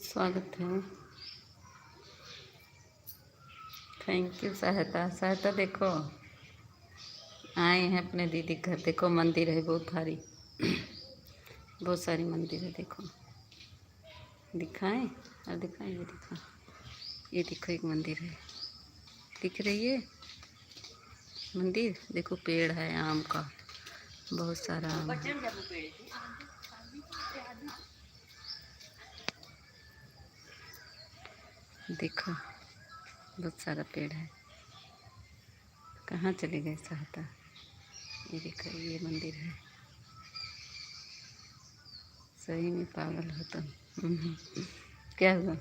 स्वागत है। Thank you. सहायता सहायता देखो, आए हैं अपने दीदी के घर। देखो मंदिर है बहुत भारी, बहुत सारी मंदिर है। देखो दिखाएं और दिखाएं, ये दिखा, ये देखो एक मंदिर है, दिख रही है मंदिर। देखो पेड़ है आम का, बहुत सारा आम है। देखो बहुत सारा पेड़ है। कहाँ चले गए सहायता? ये देखो ये मंदिर है। सही में पागल हो तुम। क्या हुआ?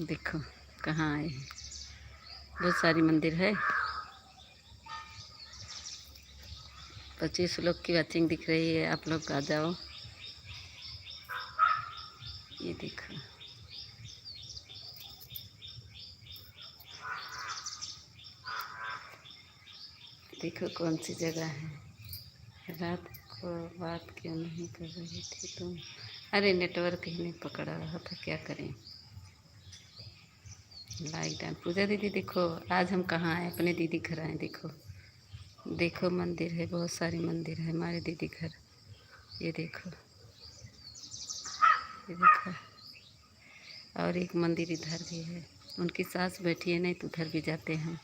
देखो कहाँ आए हैं, बहुत सारी मंदिर है। 25 लोग की वॉचिंग दिख रही है, आप लोग आ जाओ। ये देखो देखो कौन सी जगह है। रात को बात क्यों नहीं कर रही थी तुम? अरे नेटवर्क ही नहीं पकड़ा रहा था, क्या करें। लाइट है। पूजा दीदी देखो आज हम कहाँ आए, अपने दीदी घर आए। देखो देखो मंदिर है, बहुत सारी मंदिर है हमारे दीदी घर। ये देखो, ये देखो। और एक मंदिर इधर भी है। उनकी सास बैठी है, नहीं तो उधर भी जाते हैं।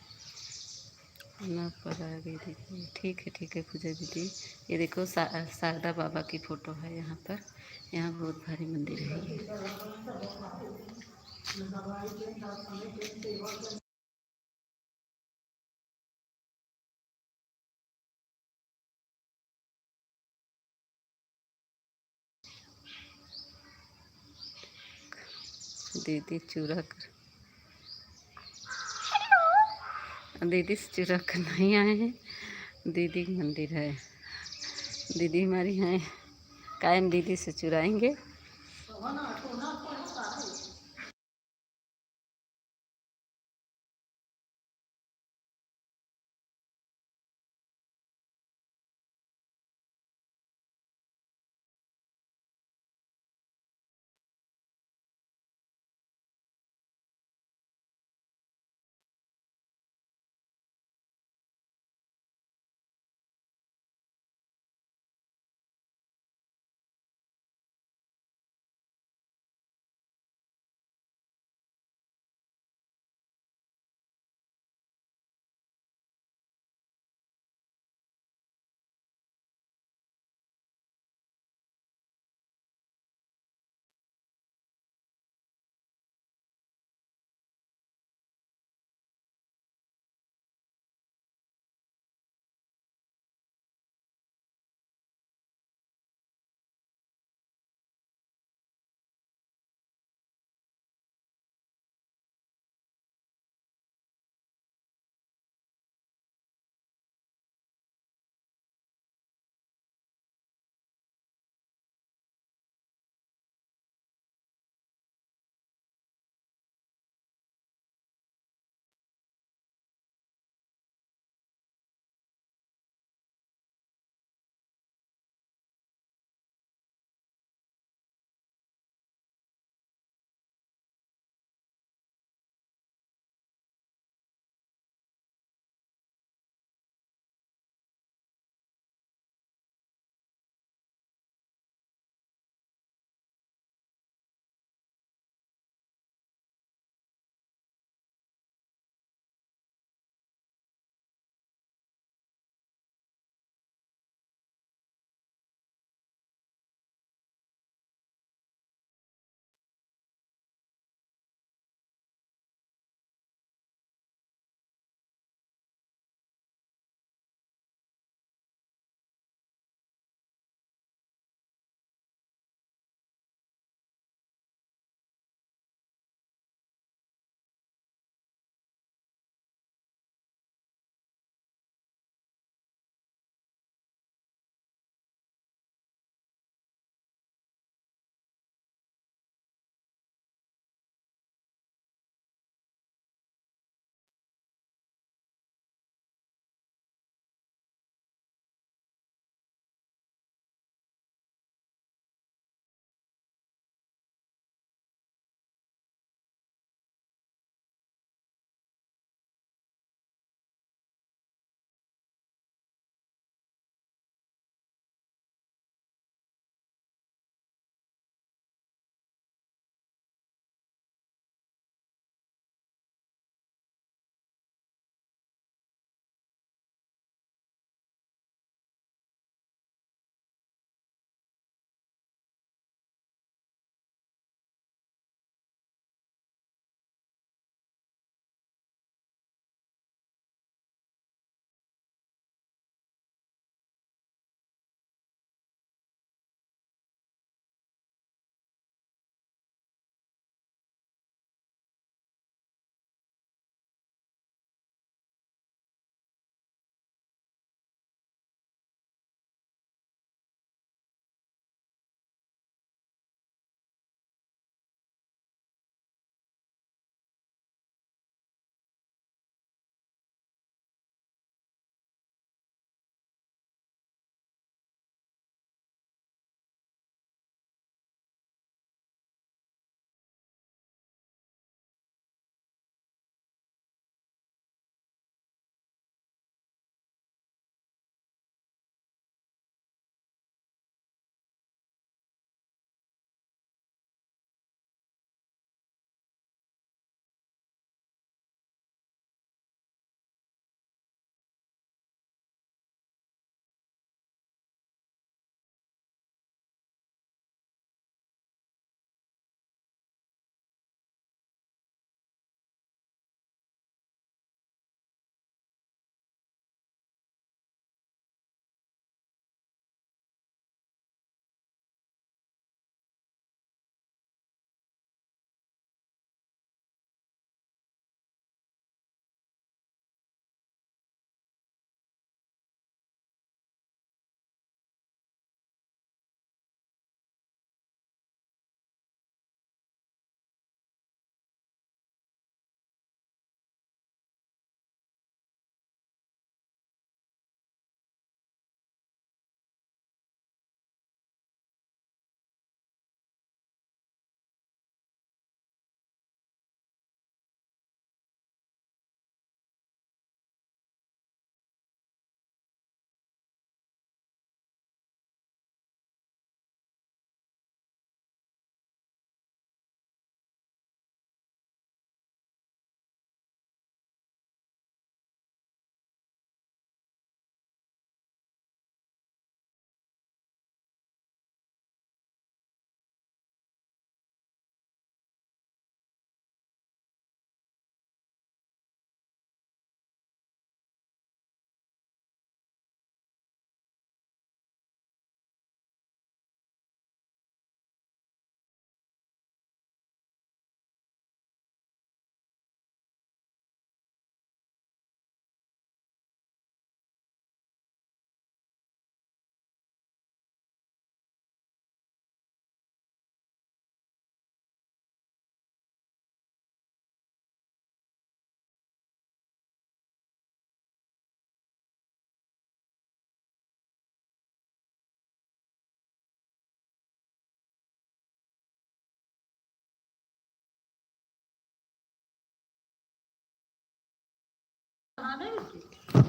ना पर आ गई दीदी। ठीक है पूजा दीदी। ये देखो शारदा बाबा की फ़ोटो है यहाँ पर। यहाँ बहुत भारी मंदिर है ये। दीदी चूरा कर, दीदी से चूरा कर नहीं आए हैं। दीदी का मंदिर है, दीदी हमारी हैं। कायम दीदी से चुराएंगे।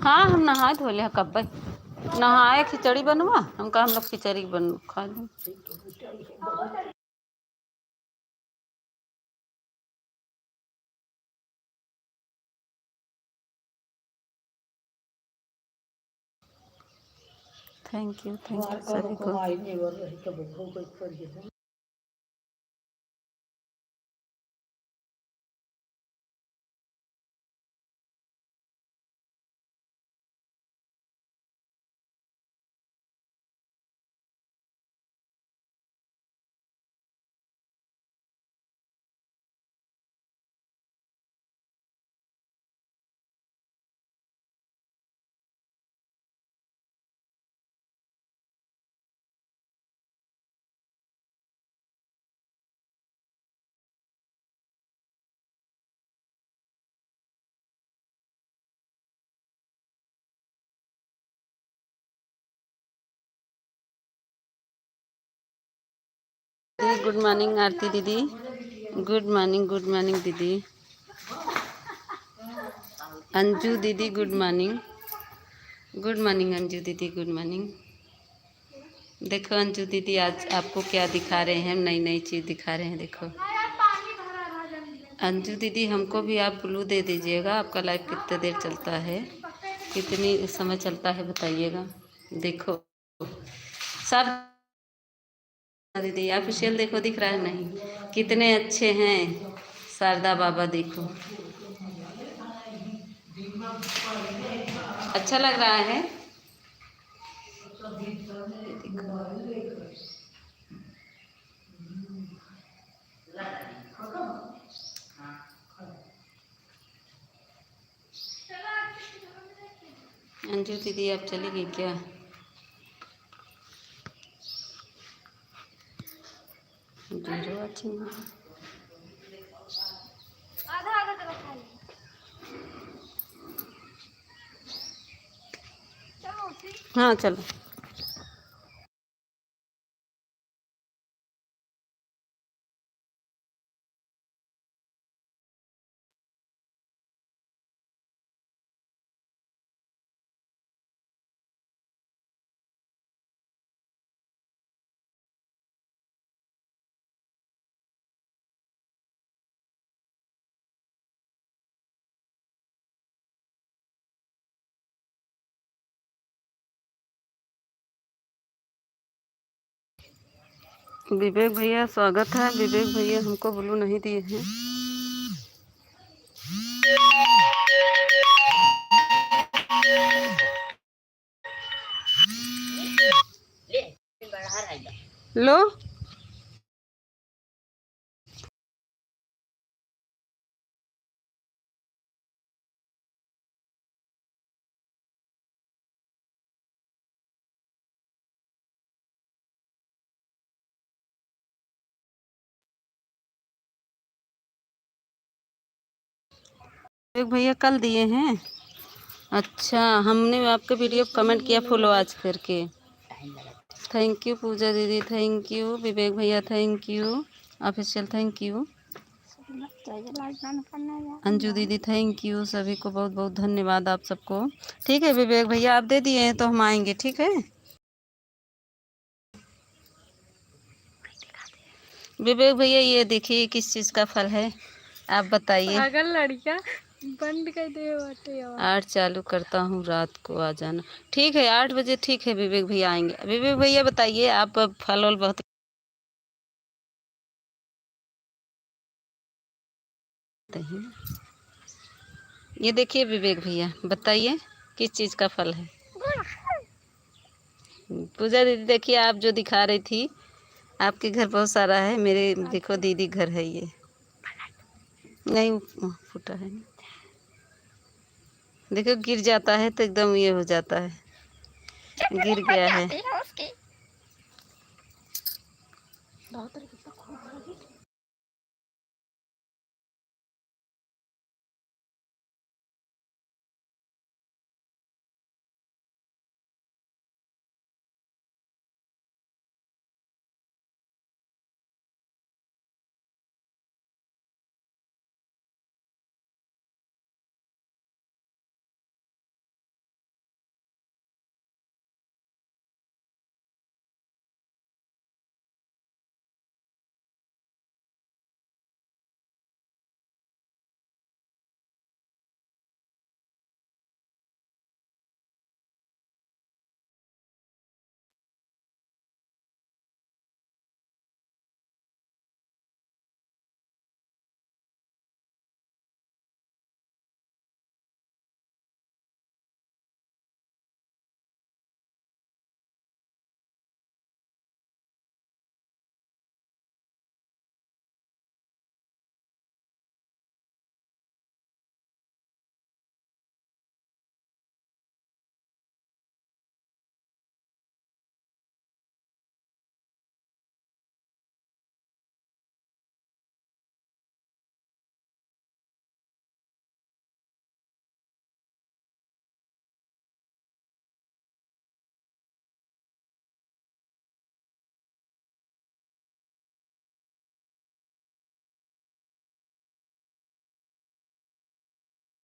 हाँ हम नहाए धोले हैं कब नहाए खिचड़ी बनवा हम कहा हम लोग खिचड़ी बन खा लें। थैंक यू सभी को। गुड मॉर्निंग आरती दीदी। गुड मॉर्निंग दीदी। अंजू दीदी गुड मॉर्निंग अंजू दीदी गुड मॉर्निंग। देखो अंजू दीदी आज आपको क्या दिखा रहे हैं, नई नई चीज़ दिखा रहे हैं। देखो अंजू दीदी हमको भी आप ब्लू दे दीजिएगा। आपका लाइव कितने देर चलता है, कितनी समय चलता है बताइएगा। देखो सब दीदी ऑफिशियल देखो दिख रहा है नहीं, कितने अच्छे हैं शारदा बाबा। देखो अच्छा लग रहा है। अंजू दीदी आप चली गई क्या? जीरो अच्छी आधा आधा तरफ खा ली। हाँ चलो। विवेक भैया स्वागत है। विवेक भैया हमको ब्लू नहीं दिए हैं। लो विवेक भैया कल दिए हैं। अच्छा हमने आपके वीडियो कमेंट किया फॉलो आज करके। थैंक यू पूजा दीदी, थैंक यू विवेक भैया, thank you official, thank you Anju दीदी, थैंक यू सभी को बहुत बहुत धन्यवाद आप सबको। ठीक है विवेक भैया आप दे दिए हैं तो हम आएंगे। ठीक है विवेक भैया ये देखिए किस चीज़ का फल है आप बताइए। पागल लड़कियां बंद कर दे। 8 चालू करता हूँ रात को आ जाना। ठीक है 8 बजे ठीक है विवेक भैया आएंगे। विवेक भैया बताइए आप फल वल बहुत हैं। ये देखिए विवेक भैया बताइए किस चीज़ का फल है। पूजा दीदी देखिए आप जो दिखा रही थी आपके घर बहुत सारा है। मेरे देखो दीदी घर है ये नहीं फूटा है। देखो गिर जाता है तो एकदम ये हो जाता है, गिर गया है।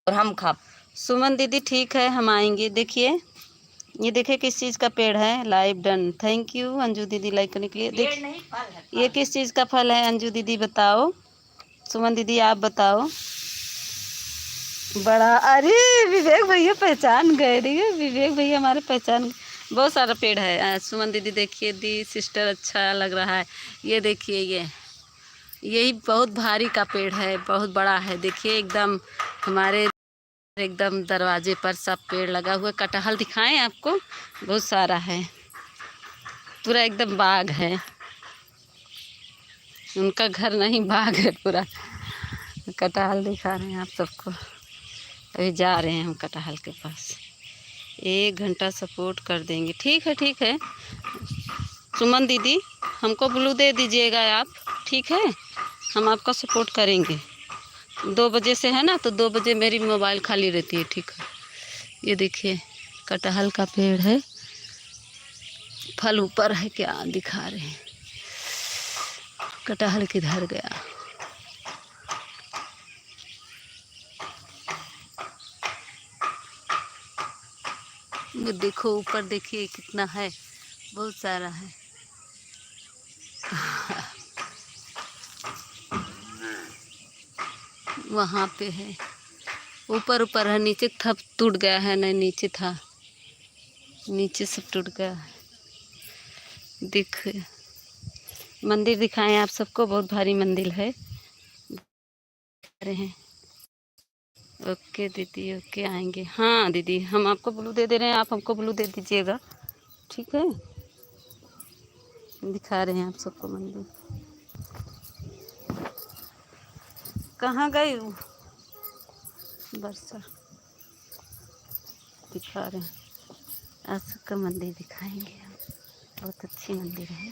और हम खा। सुमन दीदी ठीक है, हम आएंगे। देखिए ये देखिए किस चीज़ का पेड़ है। Live done, thank you Anju दीदी लाइक करने के लिए। पेड़ नहीं फल है, फल। ये किस चीज़ का फल है अंजू दीदी बताओ। सुमन दीदी आप बताओ। बड़ा, अरे विवेक भैया पहचान गए। रही है विवेक भैया हमारे पहचान गए। बहुत सारा पेड़ है। सुमन दीदी देखिए, दी सिस्टर अच्छा लग रहा है। ये देखिए यही बहुत भारी का पेड़ है, बहुत बड़ा है। देखिए एकदम हमारे एकदम दरवाजे पर सब पेड़ लगा हुआ। कटहल दिखाएं आपको, बहुत सारा है, पूरा एकदम बाग है। उनका घर नहीं, बाग है पूरा। कटहल दिखा रहे हैं आप सबको। अभी जा रहे हैं हम कटहल के पास। 1 घंटा सपोर्ट कर देंगे। ठीक है ठीक है सुमन दीदी, हमको ब्लू दे दीजिएगा आप, ठीक है। हम आपका सपोर्ट करेंगे। 2 बजे से है ना, तो 2 बजे मेरी मोबाइल खाली रहती है, ठीक है। ये देखिए कटहल का पेड़ है, फल ऊपर है, क्या दिखा रहे हैं। कटहल किधर गया। ये देखो ऊपर देखिए कितना है, बहुत सारा है। वहाँ पे है, ऊपर ऊपर है, नीचे था टूट गया है। नहीं नीचे था, नीचे सब टूट गया है। दिख मंदिर दिखाएं आप सबको, बहुत भारी मंदिर है। रहे हैं। ओके दीदी ओके आएंगे। हाँ दीदी हम आपको ब्लू दे दे रहे हैं, आप हमको ब्लू दे दीजिएगा, ठीक है। दिखा रहे हैं आप सबको मंदिर। कहाँ गई वर्षा, दिखा रहे हैं। आज सबका मंदिर दिखाएंगे हम, बहुत अच्छी मंदिर है।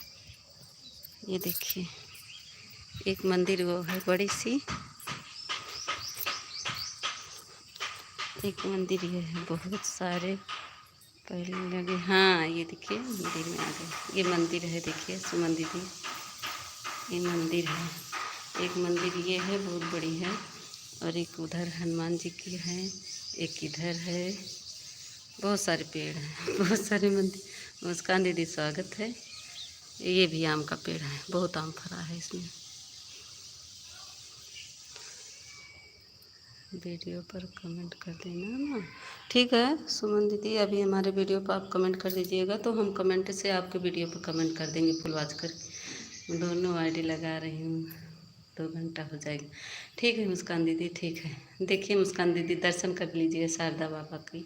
ये देखिए एक मंदिर वो है बड़ी सी, एक मंदिर ये है, बहुत सारे पहले लगे। हाँ ये देखिए मंदिर में आ गए। ये मंदिर है देखिए सुमन दीदी, ये मंदिर है। एक मंदिर ये है बहुत बड़ी है, और एक उधर हनुमान जी की है, एक इधर है। बहुत सारे पेड़ हैं, बहुत सारे मंदिर। मुस्कान दीदी स्वागत है। ये भी आम का पेड़ है, बहुत आम फरा है इसमें। वीडियो पर कमेंट कर देना ना, ठीक है सुमन दीदी। अभी हमारे वीडियो पर आप कमेंट कर दीजिएगा, तो हम कमेंट से आपके वीडियो पर कमेंट कर देंगे फुल वॉच कर। दोनों आईडी लगा रही हूँ, 2 घंटा हो जाएगा। ठीक है मुस्कान दीदी, ठीक है। देखिए मुस्कान दीदी दर्शन कर लीजिए शारदा बाबा की।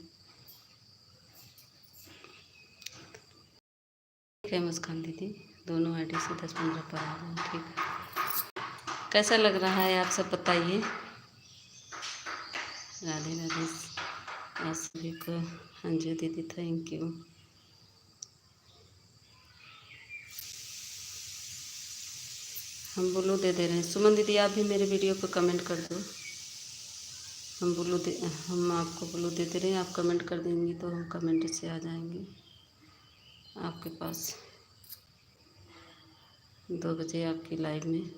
ठीक है मुस्कान दीदी, दोनों आईडी से 10-15 पर आ जाए, ठीक है। कैसा लग रहा है आप सब बताइए। राधे राधे आप सभी को। अंजू दीदी थैंक यू। हम ब्लू दे दे रहे हैं। सुमन दीदी आप भी मेरे वीडियो पर कमेंट कर दो। हम आपको ब्लू दे दे रहे हैं, आप कमेंट कर देंगी तो हम कमेंट से आ जाएंगे आपके पास। 2 बजे आपकी लाइव में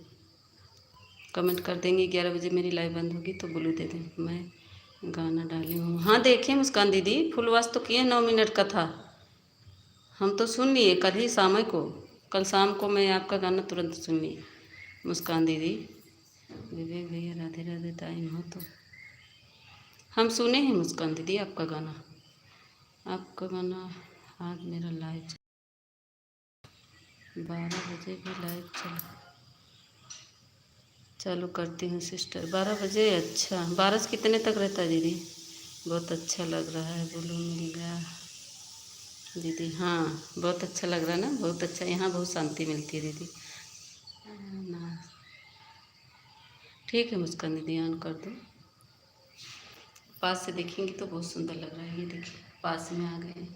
कमेंट कर देंगे। 11 बजे मेरी लाइव बंद होगी तो ब्लू दे दें। मैं गाना डाली हूँ, हाँ देखिए मुस्कान दीदी फुल वॉच तो किए, 9 मिनट का था। हम तो सुन लिए कल ही शाम को, कल शाम को मैं आपका गाना तुरंत सुन ली मुस्कान दीदी। विवेक भैया राधे राधे, टाइम हो तो हम सुने हैं मुस्कान दीदी आपका गाना। आपका गाना आज मेरा लाइव 12 बजे भी लाइव चालू करती हूँ सिस्टर। 12 बजे, अच्छा 12 से कितने तक रहता है दीदी। बहुत अच्छा लग रहा है, ब्लू मिल गया दीदी। हाँ बहुत अच्छा लग रहा है ना, बहुत अच्छा। यहाँ बहुत शांति मिलती है दीदी ना। ठीक है मुस्कान दीदी ऑन कर दो। पास से देखेंगी तो बहुत सुंदर लग रहा है। ये देखिए पास में आ गए,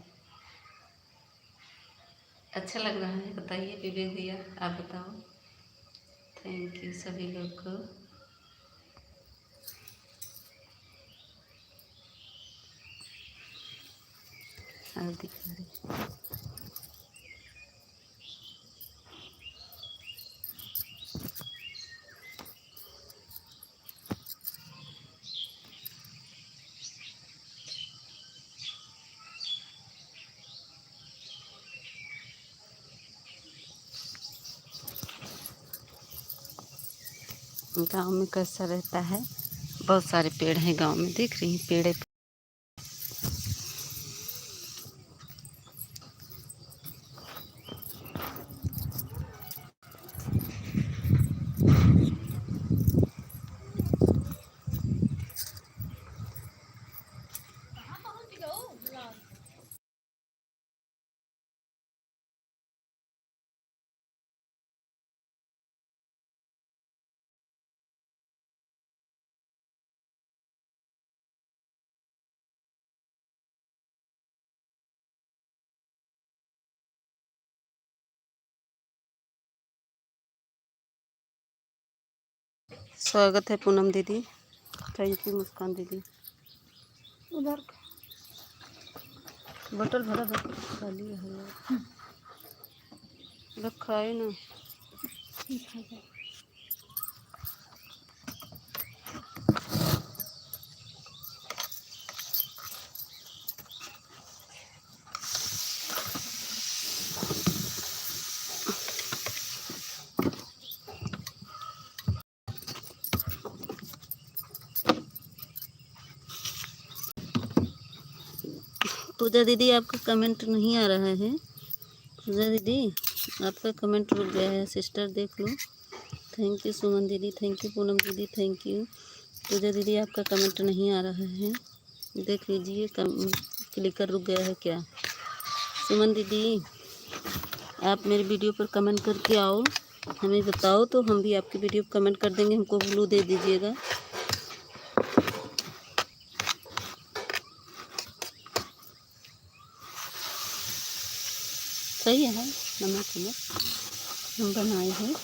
अच्छा लग रहा है। बताइए विवेक भैया आप बताओ। थैंक यू सभी लोग को। और दिखा रही गांव में कैसा रहता है। बहुत सारे पेड़ हैं गांव में, दिख रही हैं पेड़। स्वागत है पूनम दीदी। थैंक यू मुस्कान दीदी। उधर बोतल भरा खाली है, रखा है ना। पूजा दीदी आपका कमेंट नहीं आ रहा है। पूजा दीदी आपका कमेंट रुक गया है, सिस्टर देख लो। थैंक यू सुमन दीदी, थैंक यू पूनम दीदी, थैंक यू। पूजा दीदी आपका कमेंट नहीं आ रहा है, देख लीजिए। क्लिकर रुक गया है क्या? सुमन दीदी आप मेरे वीडियो पर कमेंट करके आओ, हमें बताओ तो हम भी आपकी वीडियो पर कमेंट कर देंगे। हमको ब्लू दे दीजिएगा। सही है, नमक हम बनाए हैं।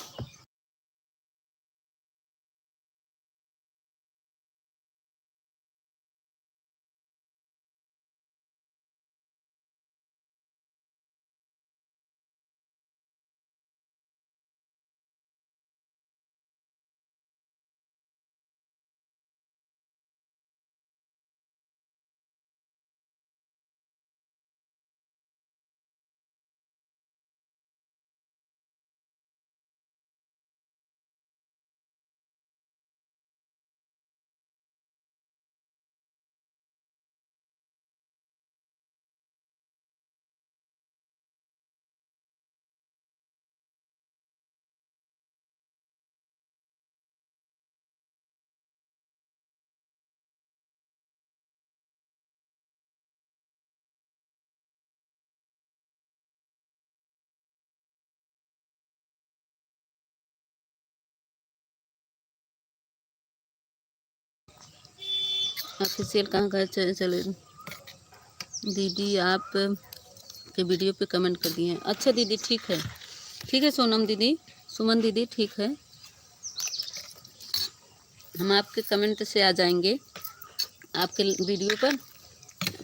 ऑफिशियल कहाँ का चले दीदी, आप के वीडियो पे कमेंट कर दिए हैं। अच्छा दीदी ठीक है, ठीक है सोनम दीदी, सुमन दीदी ठीक है। हम आपके कमेंट से आ जाएंगे आपके वीडियो पर।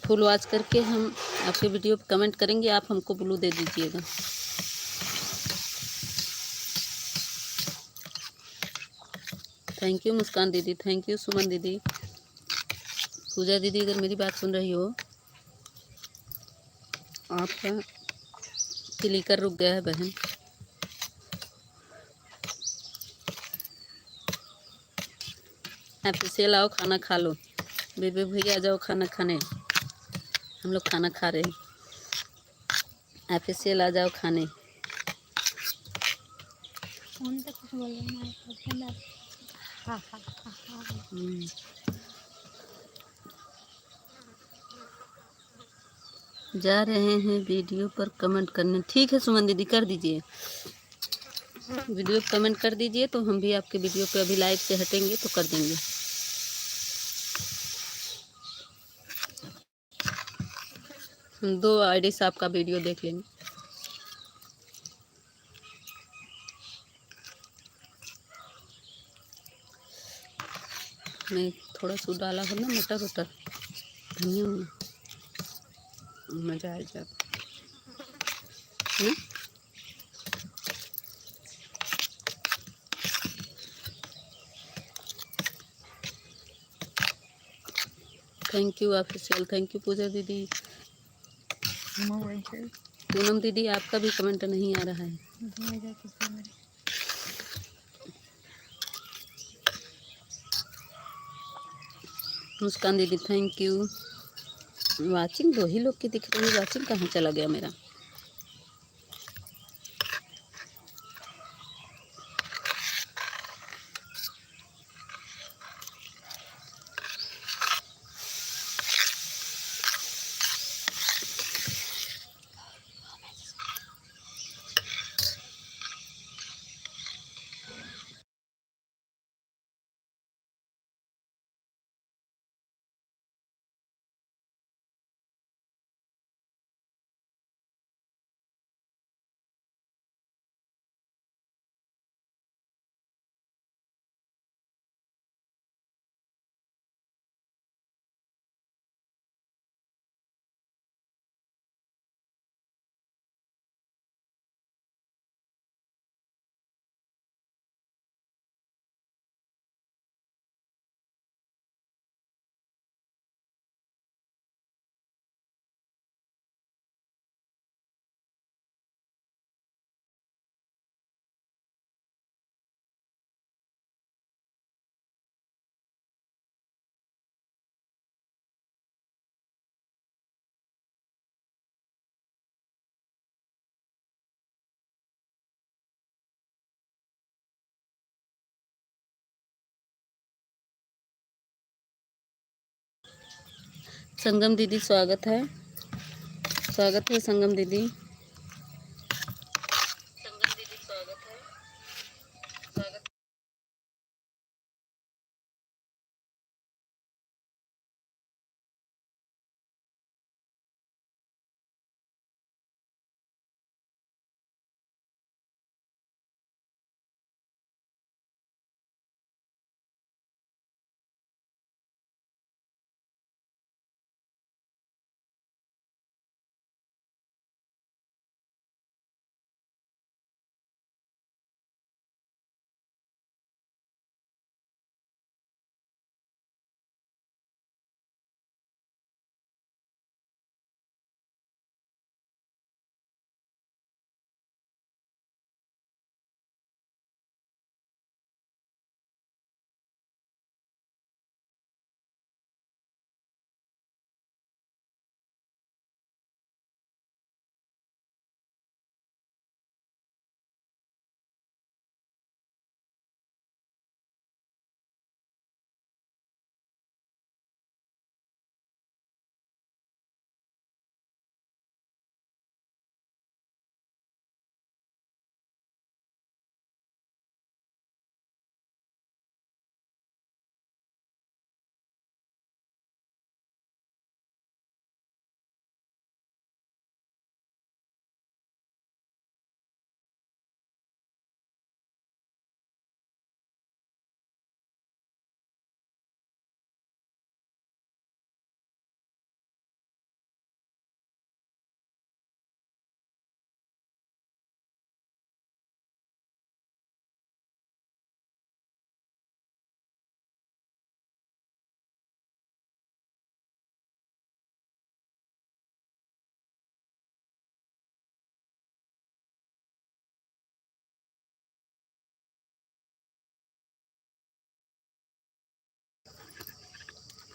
फुल वॉच करके हम आपके वीडियो पर कमेंट करेंगे, आप हमको ब्लू दे दीजिएगा। Thank you Muskan didi, thank you सुमन दीदी। पूजा दीदी अगर मेरी बात सुन रही हो, आपका क्लिकर रुक गया है बहन। आप इसे लाओ, खाना खा लो। बेबे भैया आ जाओ खाना खाने, हम लोग खाना खा रहे हैं। आप इसे ला जाओ खाने। जा रहे हैं वीडियो पर कमेंट करने। ठीक है सुमन दीदी कर दीजिए, वीडियो पर कमेंट कर दीजिए तो हम भी आपके वीडियो पे अभी लाइव से हटेंगे तो कर देंगे। हम 2 आईडी से आपका वीडियो देख लेंगे। मैं थोड़ा सा डाला हो ना मटर वटर, धनिया में मज़ा आ जाता। Thank you official, thank you Puja didi. Poonam दीदी आपका भी कमेंट नहीं आ रहा है। Muskan didi thank you. Watching 2 ही लोग की दिख रही है, वाचिंग कहाँ चला गया मेरा। संगम दीदी स्वागत है, स्वागत है संगम दीदी। संगम दीदी स्वागत है, स्वागत।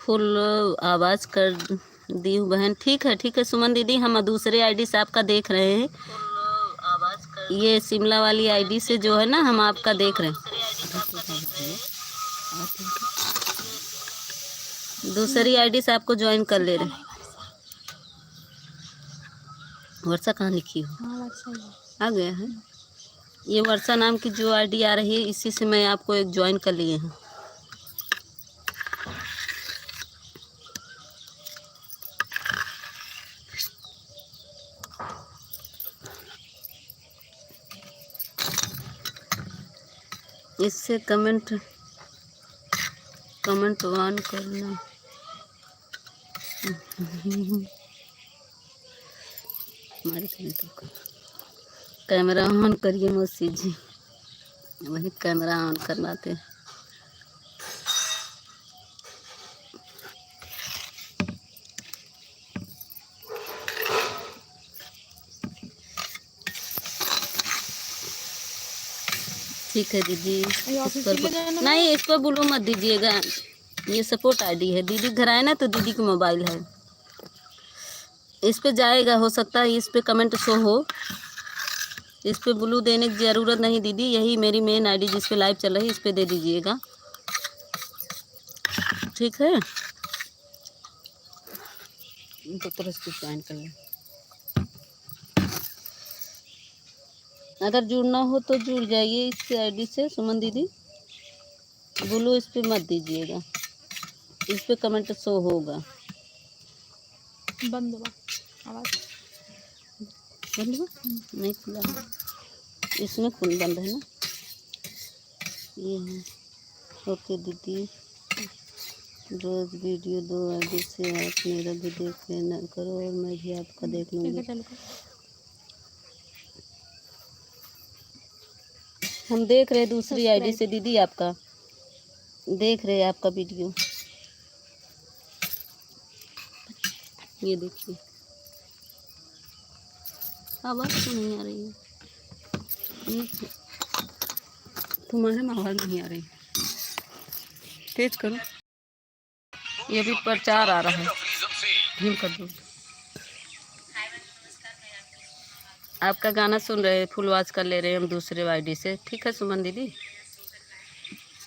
फुल आवाज़ कर दी हूँ बहन। ठीक है सुमन दीदी, हम दूसरे आईडी से आपका देख रहे हैं। ये शिमला वाली आईडी से जो है ना हम आपका देख रहे हैं। दूसरी आईडी से आपको ज्वाइन कर ले रहे हैं। वर्षा कहाँ लिखी हो? आ गया है। ये वर्षा नाम की जो आईडी आ रही है इसी से मैं आपको एक ज्वाइन कर लिए हूँ। इससे कमेंट ऑन करना। हमारे कैमरा ऑन करिए मौसी जी, वही कैमरा ऑन करवाते हैं। ठीक है दीदी, इस पर नहीं, इस पर ब्लू मत दीजिएगा। ये सपोर्ट आईडी है। दीदी घर आए ना तो दीदी की मोबाइल है, इस पे जाएगा। हो सकता है इस पे कमेंट शो हो, इस पे ब्लू देने की ज़रूरत नहीं दीदी। यही मेरी मेन आईडी जिस पे लाइव चल रही है, इस पे दे दीजिएगा, ठीक है। तो तरह से ज्वाइन कर लें। अगर जुड़ना हो तो जुड़ जाइए इस आईडी से सुमन दीदी। ब्लू इस पे मत दीजिएगा, इस पे कमेंट शो होगा। बंद हुआ आवाज़, बंद हुआ नहीं, खुला है इसमें, खुल बंद है ना ये है। ओके दीदी, रोज़ वीडियो 2 आईडी से आप मेरा भी देख लेना करो और मैं भी आपका देख लूँगी। हम देख रहे दूसरी आईडी से दीदी, आपका देख रहे आपका वीडियो, ये देखिए। आवाज़ तो नहीं आ रही है, तुम्हारे में आवाज़ नहीं आ रही, तेज करो। ये भी प्रचार आ रहा है, धीम कर दो। आपका गाना सुन रहे, फुल वॉच कर ले रहे हैं हम दूसरे आईडी से, ठीक है सुमन दीदी।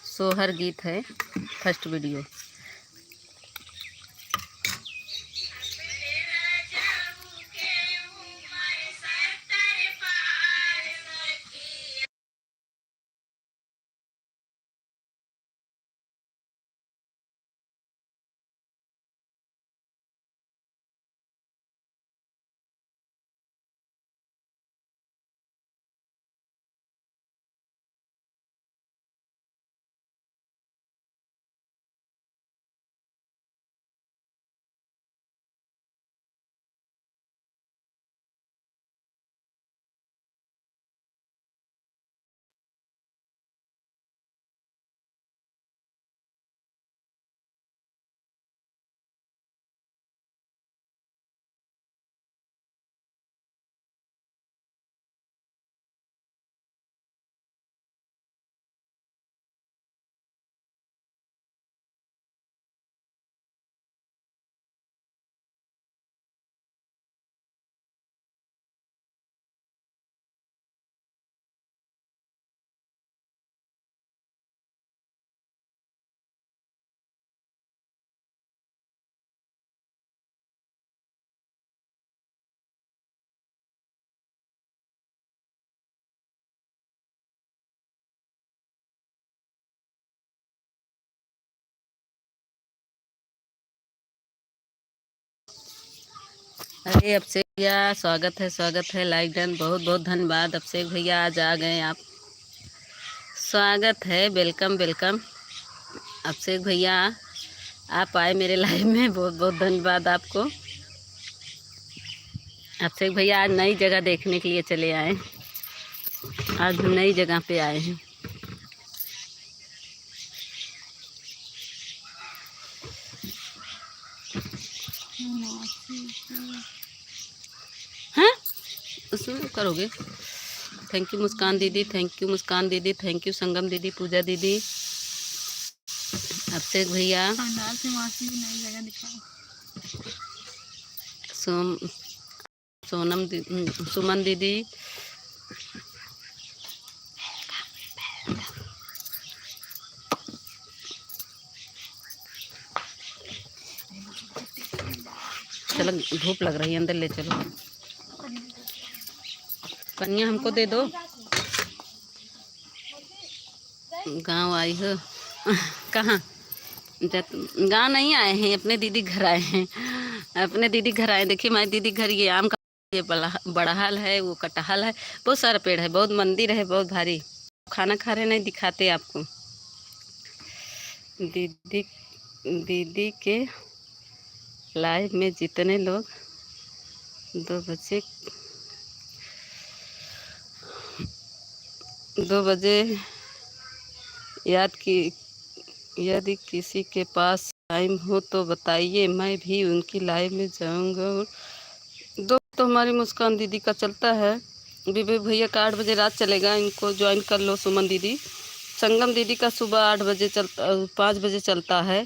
सोहर गीत है फर्स्ट वीडियो। अरे अभिषेक भैया स्वागत है लाइक डन, बहुत बहुत धन्यवाद अभिषेक भैया, आज आ गए आप। स्वागत है, वेलकम वेलकम अभिषेक भैया, आप आए मेरे लाइव में, बहुत बहुत धन्यवाद आपको। अभिषेक भैया आज नई जगह देखने के लिए चले आए, आज हम नई जगह पे आए हैं। हाँ उसमें करोगे। Thank you Muskan didi, thank you Muskan didi, thank you संगम दीदी, पूजा दीदी, अभिषेक भैया, सोनम सुमन दीदी, चलो धूप लग रही है, अंदर ले चलो। कन्या हमको दे दो, गांव आई हो कहाँ? गांव नहीं आए हैं, अपने दीदी घर आए हैं, अपने दीदी घर आए। देखिए हमारी दीदी घर, ये आम का ये बड़हल है, वो कटहल है, बहुत सारा पेड़ है, बहुत मंदिर है, बहुत भारी। खाना खा रहे नहीं दिखाते आपको। दीदी दीदी के लाइव में जितने लोग 2 बजे यदि किसी के पास टाइम हो तो बताइए, मैं भी उनकी लाइव में जाऊंगा। दो तो हमारी मुस्कान दीदी का चलता है, विवेक भैया का 8 बजे रात चलेगा, इनको ज्वाइन कर लो सुमन दीदी। संगम दीदी का सुबह 8 बजे चलता, 5 बजे चलता है।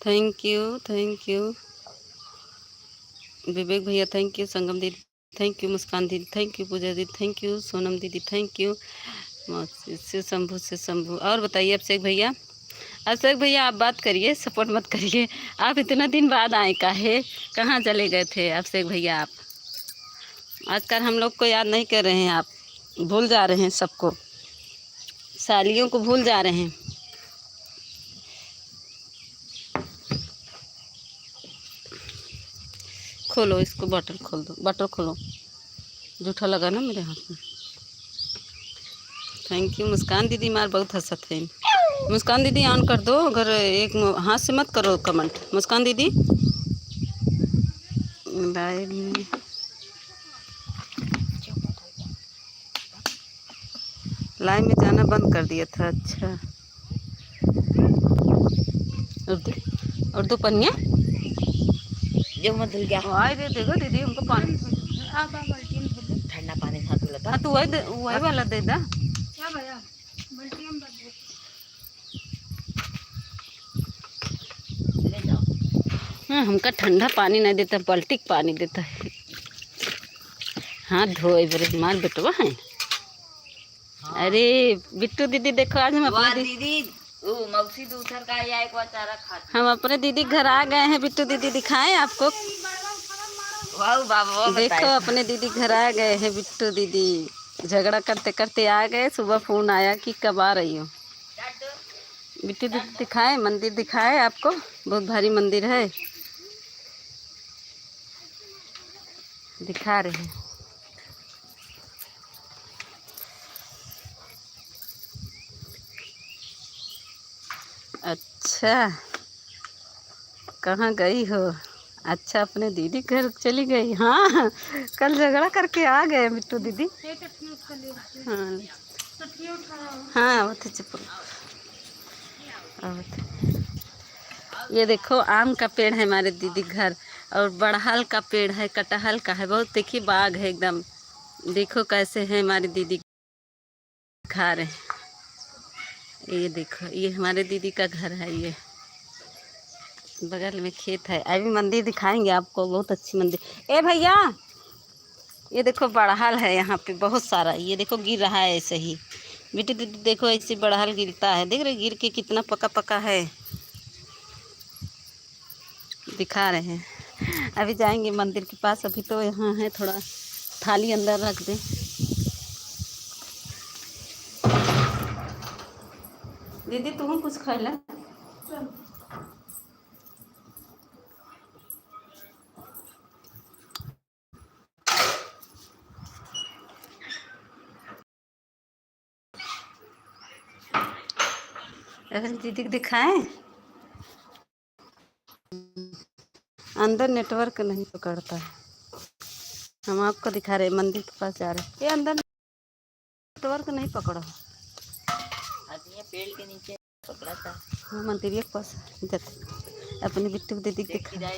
थैंक यू, थैंक यू विवेक भैया, थैंक यू संगम दीदी, thank you Muskan didi, thank you Puja दीदी, थैंक यू सोनम दीदी, थैंक यू से शंभू। और बताइए अभिषेक भैया, अभिषेक भैया आप बात करिए, सपोर्ट मत करिए। आप इतना दिन बाद आए काहे, कहाँ चले गए थे अभिषेक भैया आप? आजकल हम लोग को याद नहीं कर रहे हैं आप, भूल जा रहे हैं सबको, सालियों को भूल जा रहे हैं। खोलो इसको, बटन खोल दो, बटन खोलो, जूठा लगा ना मेरे हाथ में। थैंक यू मुस्कान दीदी, मार बहुत हंसत है। मुस्कान दीदी ऑन कर दो, अगर एक हाथ से मत करो कमेंट। मुस्कान दीदी लाइव में जाना बंद कर दिया था। अच्छा उर्दू, उर्दू पन्निया जो मत धुल गया। आए दे देखो दीदी हमको पानी, ठंडा पानी था तो लगा। तू वही वाला दे दा। क्या भैया बाल्टी में भर दे। हाँ हमका ठंडा पानी नहीं देता, बाल्टी पानी देता है। हाथ धोए बरे मार बेटवा है। हाँ। अरे बिट्टू दीदी देखो, आज हम अपने दीदी मौसी दूसर का या एक चारा खाते, हम अपने दीदी घर आ गए हैं। बिट्टू दीदी दिखाएं आपको, देखो अपने दीदी घर आ गए हैं। बिट्टू दीदी झगड़ा करते करते आ गए, सुबह फोन आया कि कब आ रही हो। बिट्टू दीदी दिखाएं, मंदिर दिखाएं आपको, बहुत भारी मंदिर है, दिखा रहे हैं। अच्छा कहाँ गई हो? अच्छा अपने दीदी घर चली गई। हाँ कल झगड़ा करके आ गए बिट्टू दीदी। हाँ हाँ वो तो चुप। ये देखो आम का पेड़ है हमारे दीदी घर, और बड़हल का पेड़ है, कटहल का है बहुत। देखिए बाग है एकदम, देखो कैसे है हमारी दीदी खा रहे हैं। ये देखो ये हमारे दीदी का घर है, ये बगल में खेत है। अभी मंदिर दिखाएंगे आपको, बहुत अच्छी मंदिर। ए भैया ये देखो बड़हल है यहाँ पे बहुत सारा, ये देखो गिर रहा है ऐसे ही। बेटी दीदी देखो ऐसे बड़हल गिरता है, देख रहे गिर के कितना पका पका है, दिखा रहे हैं। अभी जाएंगे मंदिर के पास, अभी तो यहाँ है थोड़ा, थाली अंदर रख दे। दीदी तुम कुछ खा ला। दीदी दिखाएं, अंदर नेटवर्क नहीं पकड़ता है। हम आपको दिखा रहे हैं, मंदिर के पास जा रहे हैं। ये अंदर नेटवर्क नहीं पकड़ा, पेड़ के नीचे पकड़ा था। हाँ मंदिर के पास जाते अपनी बिट्टू दीदी दिखा।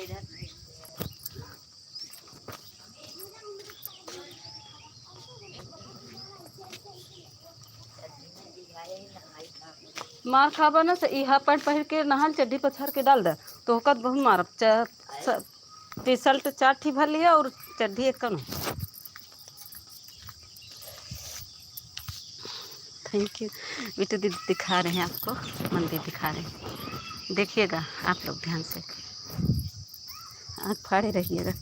मार खाबा ना से इहा पैंट पहन के नहाल चड्डी पछाड़ के डाल दे तो ओकत बहुत मारब। टी शर्ट 4 ठी भर लिया और चड्डी एक कम। थैंक यू बिट्टू दीदी दिखा रहे हैं आपको, मंदिर दिखा रहे हैं, देखिएगा आप लोग ध्यान से, आँख फाड़े रहिएगा।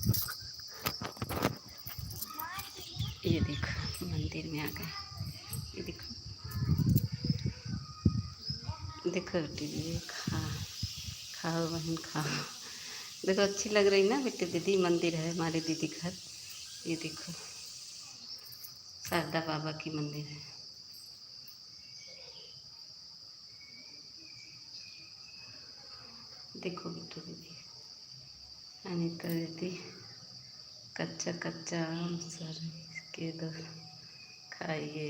ये देखो मंदिर में आ गए, ये देखो देखो टीवी खाओ बहन खाओ। देखो अच्छी लग रही ना बेटी दीदी, मंदिर है हमारे दीदी घर। ये देखो शारदा बाबा की मंदिर है। देखो बेटू दीदी, अनिता दीदी कच्चा कच्चा आम सर के दो खाइए।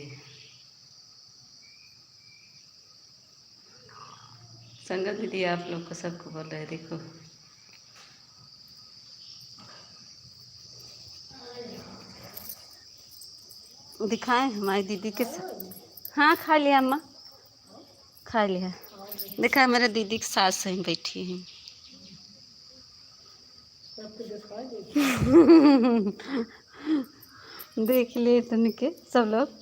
संगत दीदी आप लोग को सबको बोल रहे, देखो दिखाएं हमारी दीदी के हाँ खा लिया अम्मा, खा लिया। देखा मेरे दीदी की सास सही बैठी है। देख ले तनिके सब लोग।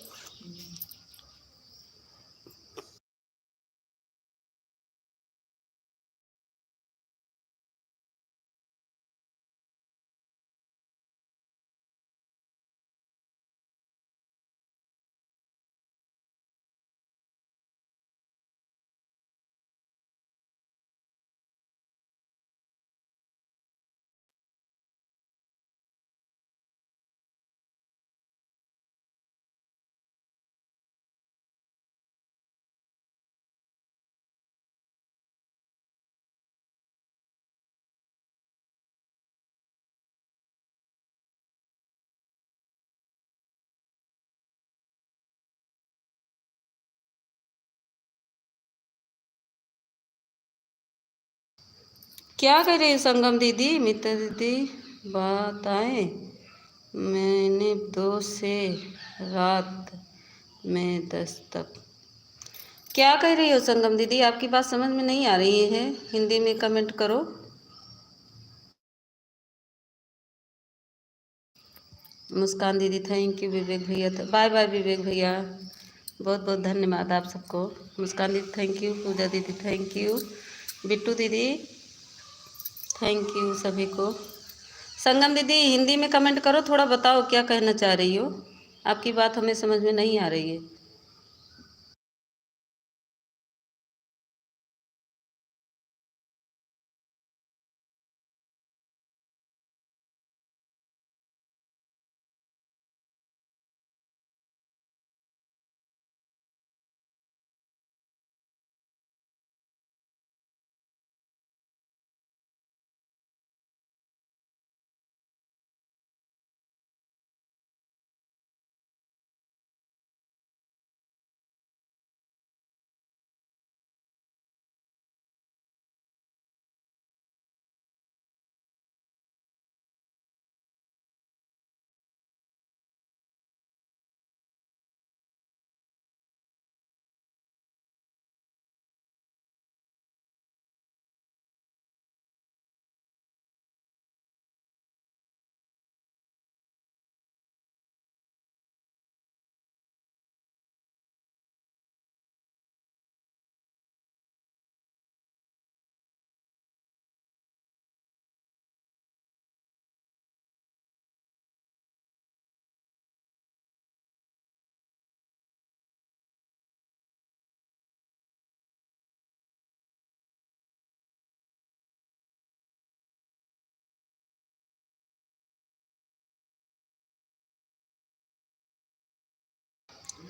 क्या कर रही है संगम दीदी, मित्र दीदी बात आए। मैंने 2 से रात में 10 तक। क्या कह रही हो संगम दीदी, आपकी बात समझ में नहीं आ रही है, हिंदी में कमेंट करो। मुस्कान दीदी थैंक यू, विवेक भैया बाय बाय विवेक भैया, बहुत बहुत धन्यवाद आप सबको। मुस्कान दीदी थैंक यू, पूजा दीदी थैंक यू, बिट्टू दीदी थैंक यू सभी को। संगम दीदी हिंदी में कमेंट करो, थोड़ा बताओ क्या कहना चाह रही हो, आपकी बात हमें समझ में नहीं आ रही है।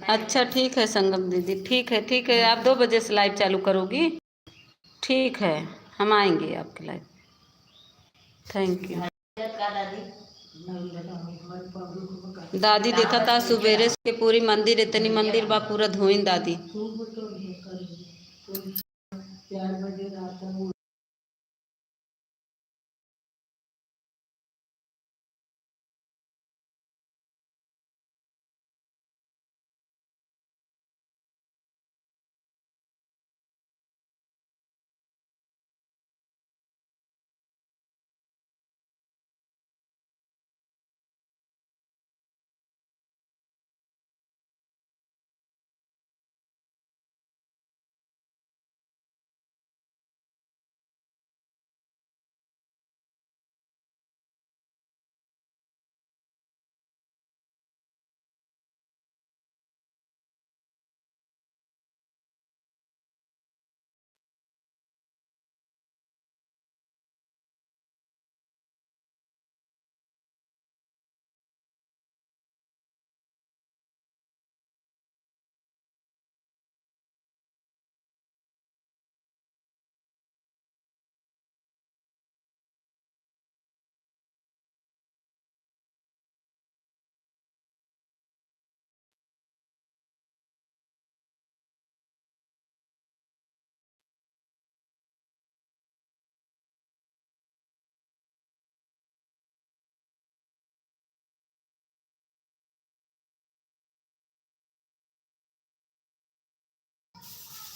अच्छा ठीक है संगम दीदी, ठीक है ठीक है, आप 2 बजे से लाइव चालू करोगी। ठीक है, हम आएंगे आपके लाइव। Thank you. दादी देखा था सुबेरे से पूरी मंदिर, इतनी मंदिर बा पूरा धोइन दादी।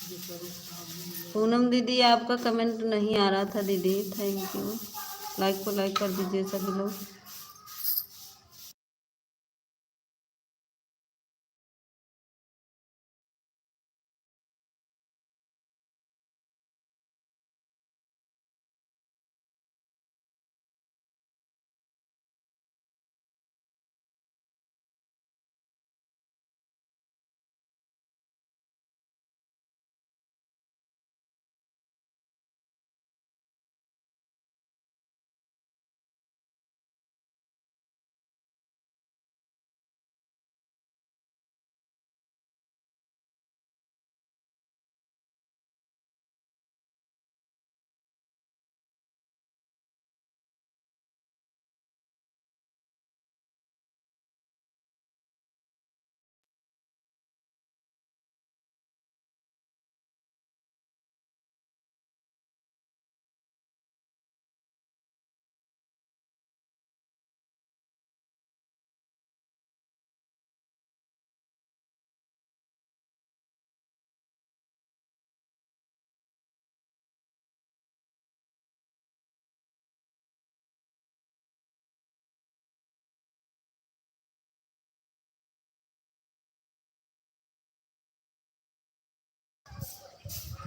पूनम दीदी आपका कमेंट नहीं आ रहा था दीदी, थैंक यू। लाइक को लाइक कर दीजिए सभी लोग।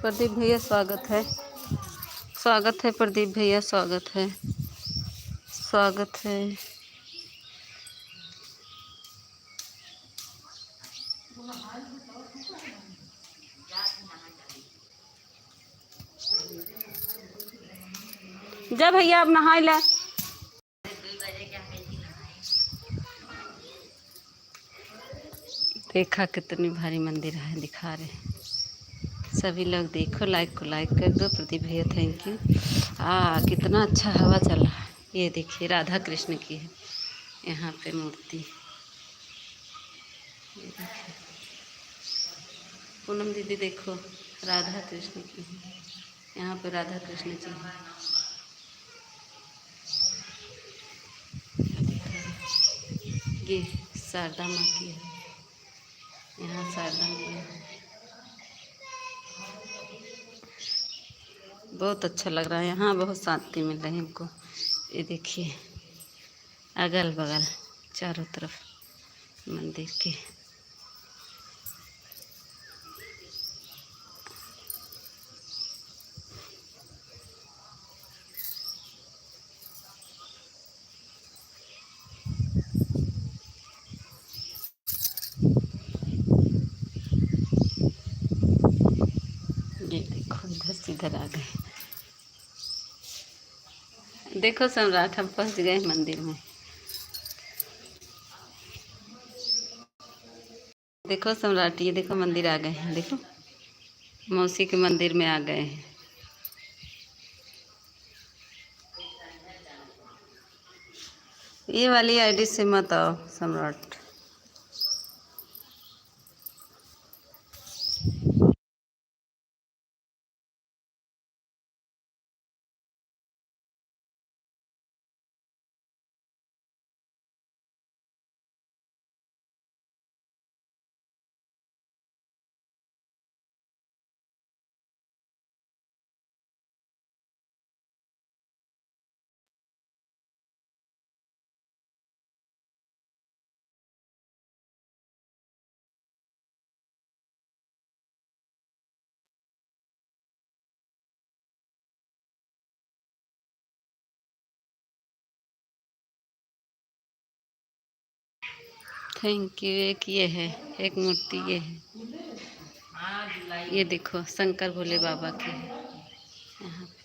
प्रदीप भैया स्वागत है, स्वागत है प्रदीप भैया, स्वागत है, स्वागत है। जा भैया अब नहाई ला। देखा कितनी भारी मंदिर है, दिखा रहे सभी लोग। देखो लाइक को लाइक कर दो। प्रदीप भैया थैंक यू। कितना अच्छा हवा चल रहा है। ये देखिए राधा कृष्ण की है यहाँ पे मूर्ति। पूनम दीदी देखो राधा कृष्ण की है यहाँ पे, राधा कृष्ण जी है। ये शारदा माँ की है यहाँ, शारदा माँ। बहुत अच्छा लग रहा है यहाँ, बहुत शांति मिल रही है हमको। ये देखिए अगल बगल चारों तरफ मंदिर के। ये देखो इधर से इधर आ गए। देखो सम्राट हम पहुंच गए मंदिर में। देखो सम्राट, ये देखो मंदिर आ गए हैं। देखो मौसी के मंदिर में आ गए हैं। ये वाली आईडी से मत आओ सम्राट। Thank you. एक ये है, एक मूर्ति ये है। ये देखो शंकर भोले बाबा की है यहाँ पे।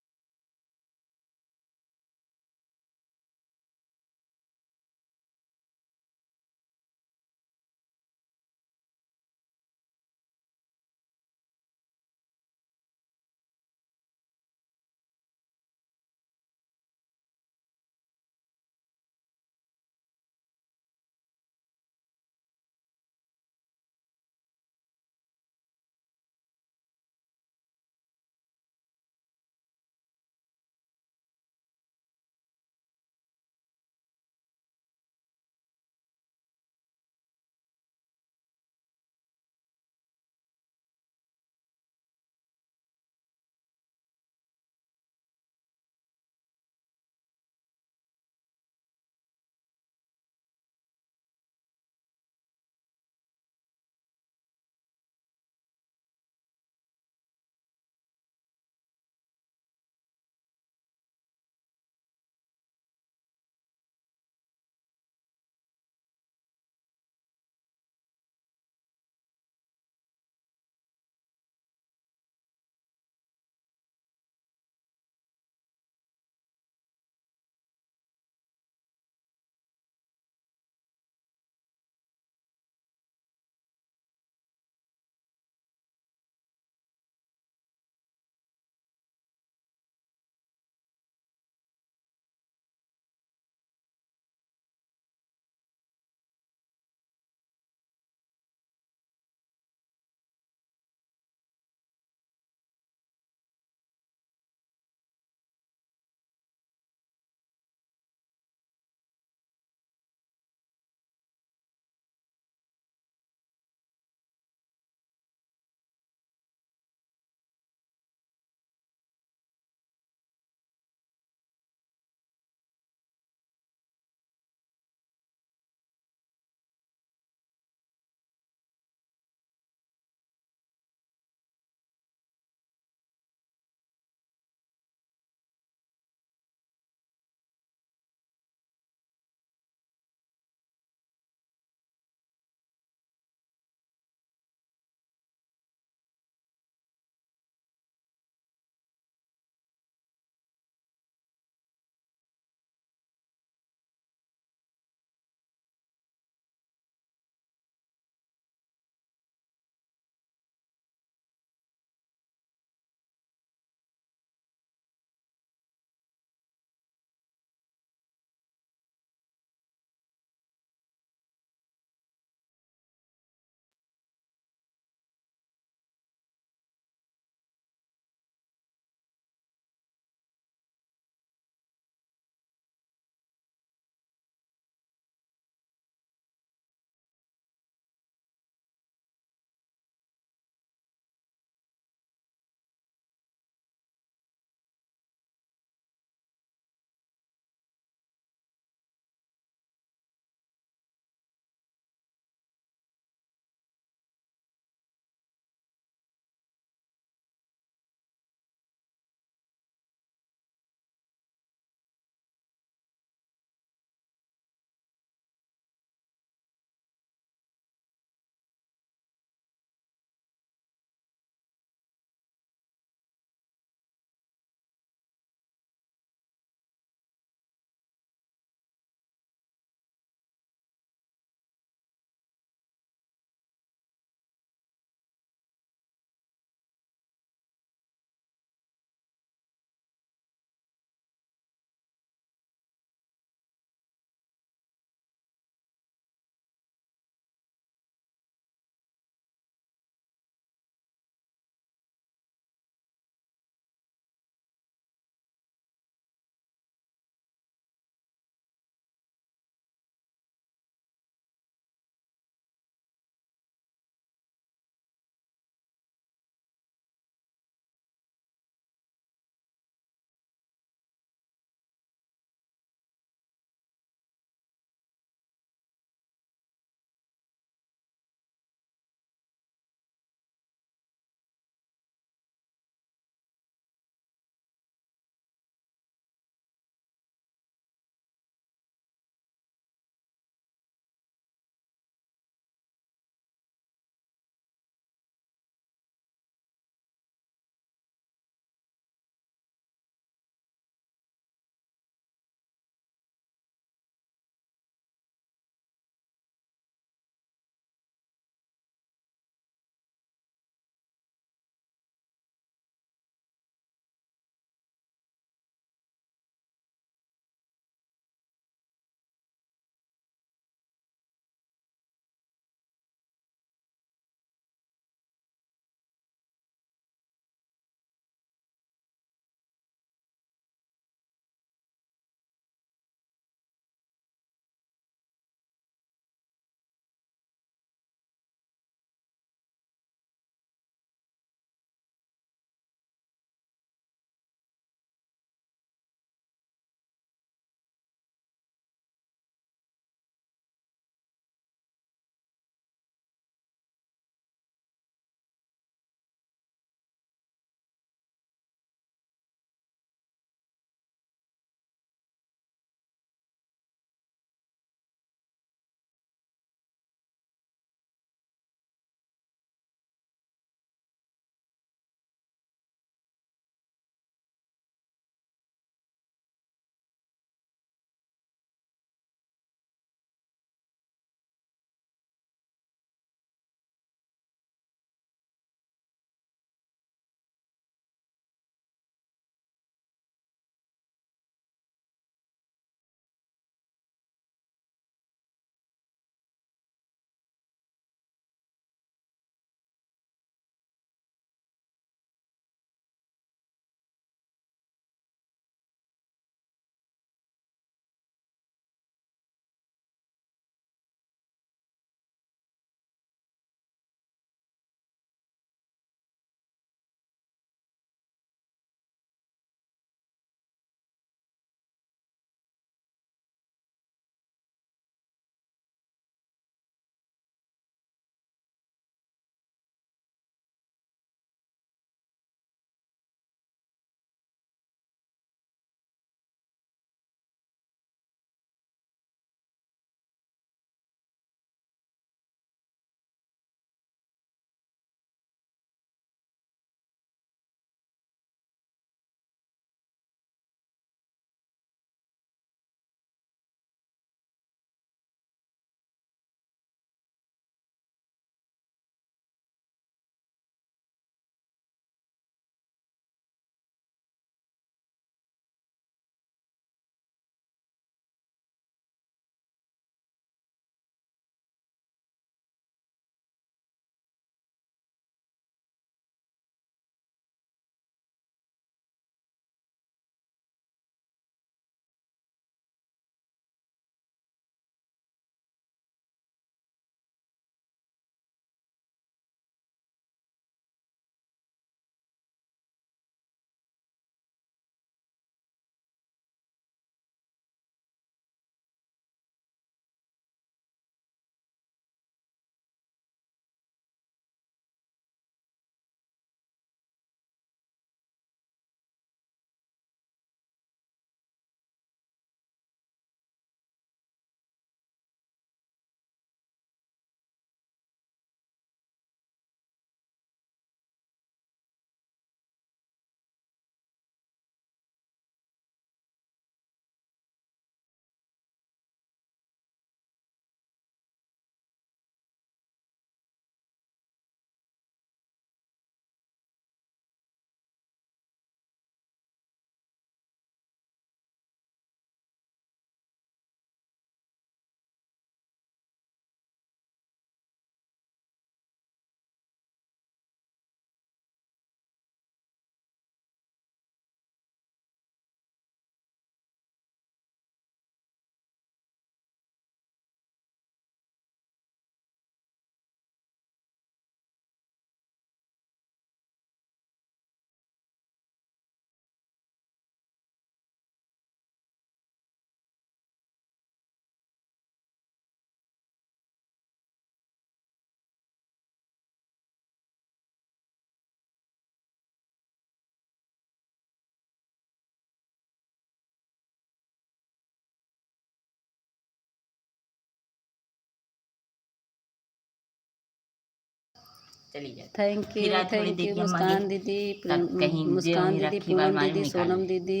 चली जाती। थैंक फिर यू, आज थोड़ी थैंक देर यू के हम वहाँ मुस्कान गए, दीदी, तब कहीं जे मुस्कान वहीं दीदी, रखी बार पूनम मारे दीदी, निकाल सोनम ली। दीदी,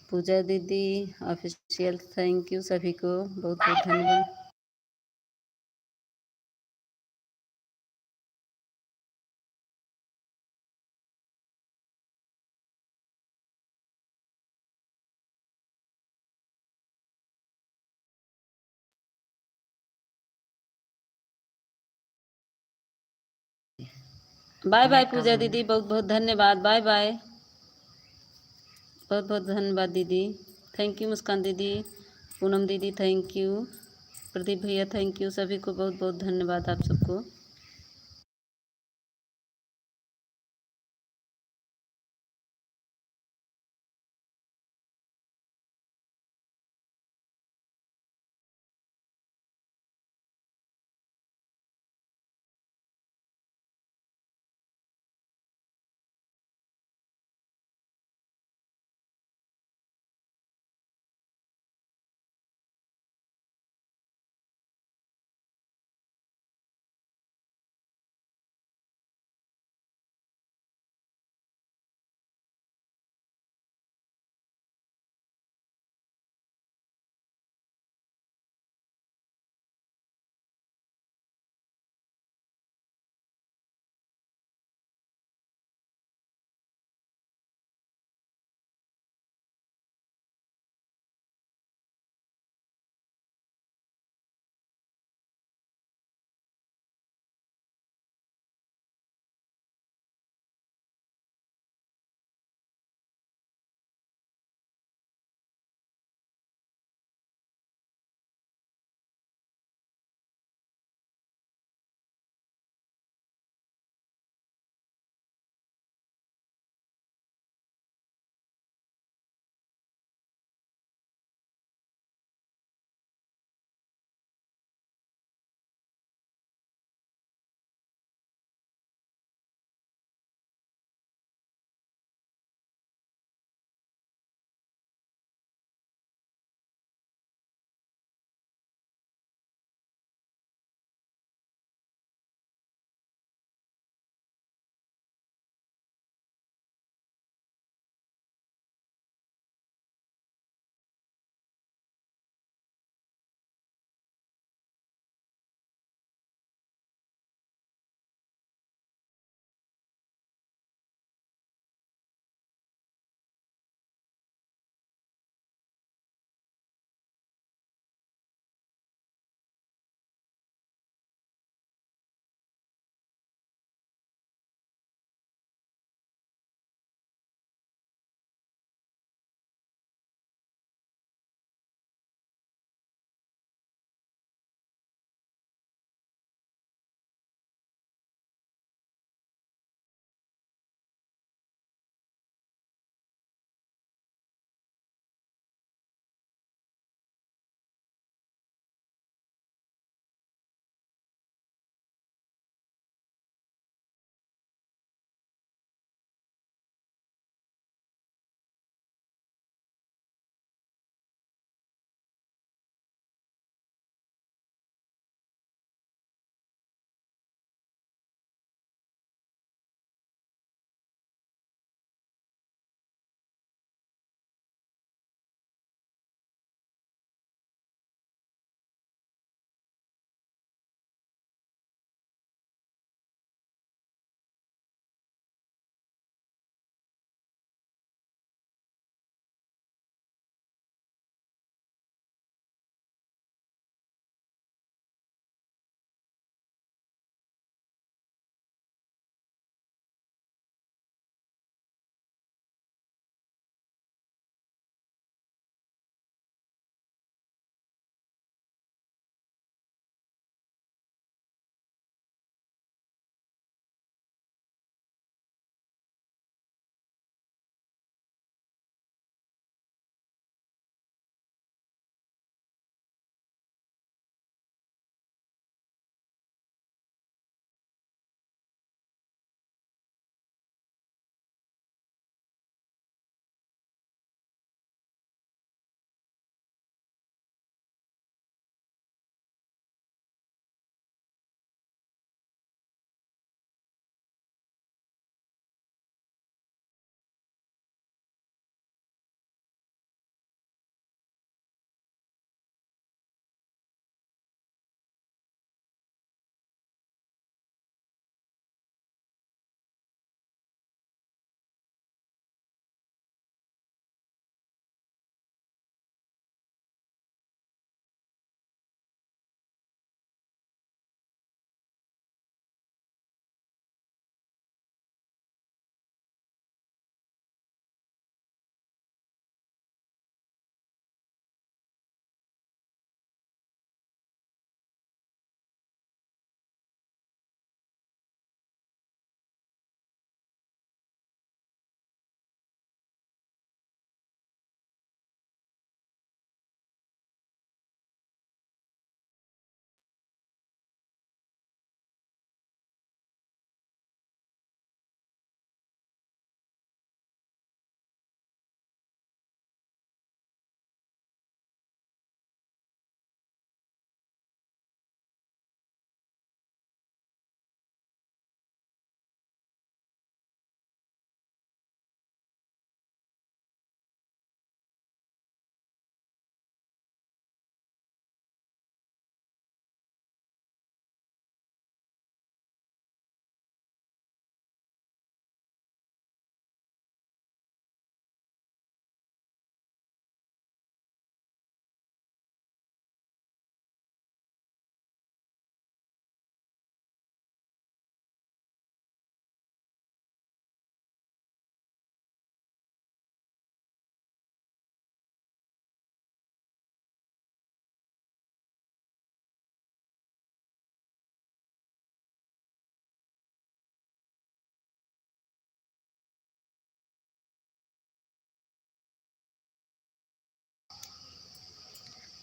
पूजा दीदी, ऑफिशियल थैंक यू सभी को, बहुत बहुत धन्यवाद। बाय बाय मैं पूजा कब दीदी, बहुत बहुत धन्यवाद, बाय बाय, बहुत बहुत धन्यवाद दीदी, थैंक यू मुस्कान दीदी, पूनम दीदी थैंक यू, प्रदीप भैया थैंक यू, सभी को बहुत बहुत धन्यवाद आप सबको।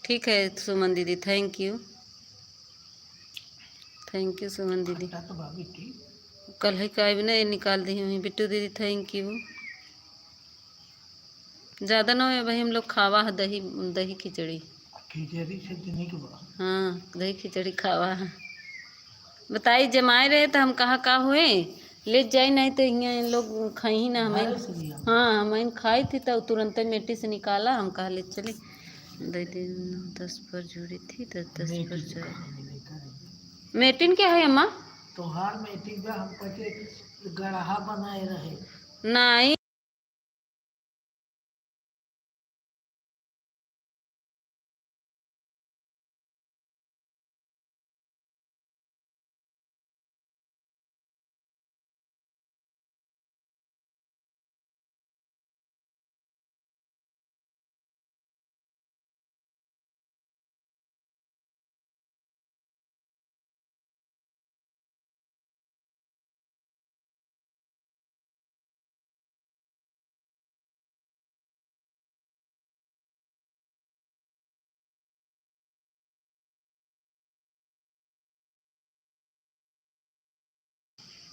ठीक है सुमन दीदी, थैंक यू। थैंक यू सुमन दीदी। तो भाभी ठीक कल ही का भी नहीं निकाल दी हुई बिट्टू दीदी, थैंक यू। ज़्यादा ना हो भाई, हम लोग खावा है दही, दही खिचड़ी। खिचड़ी से दिन के बाद हाँ दही खिचड़ी खावा है। बताई जमाए रहे तो हम कहाँ हुए ले जाए, नहीं तो यहाँ इन लोग खाई ही ना हमें। घर से लिया हाँ हमें खाई थी तो तुरंत मिट्टी से निकाला, हम कहा ले चले। दो दिन 10 पर जुड़ी थी, 10 पर मेटिंग चल। कहाँ मिले करेंगे मेटिन क्या है अम्मा? तोहार मेटिंग का हम पचे गढ़ा बनाए रहे नहीं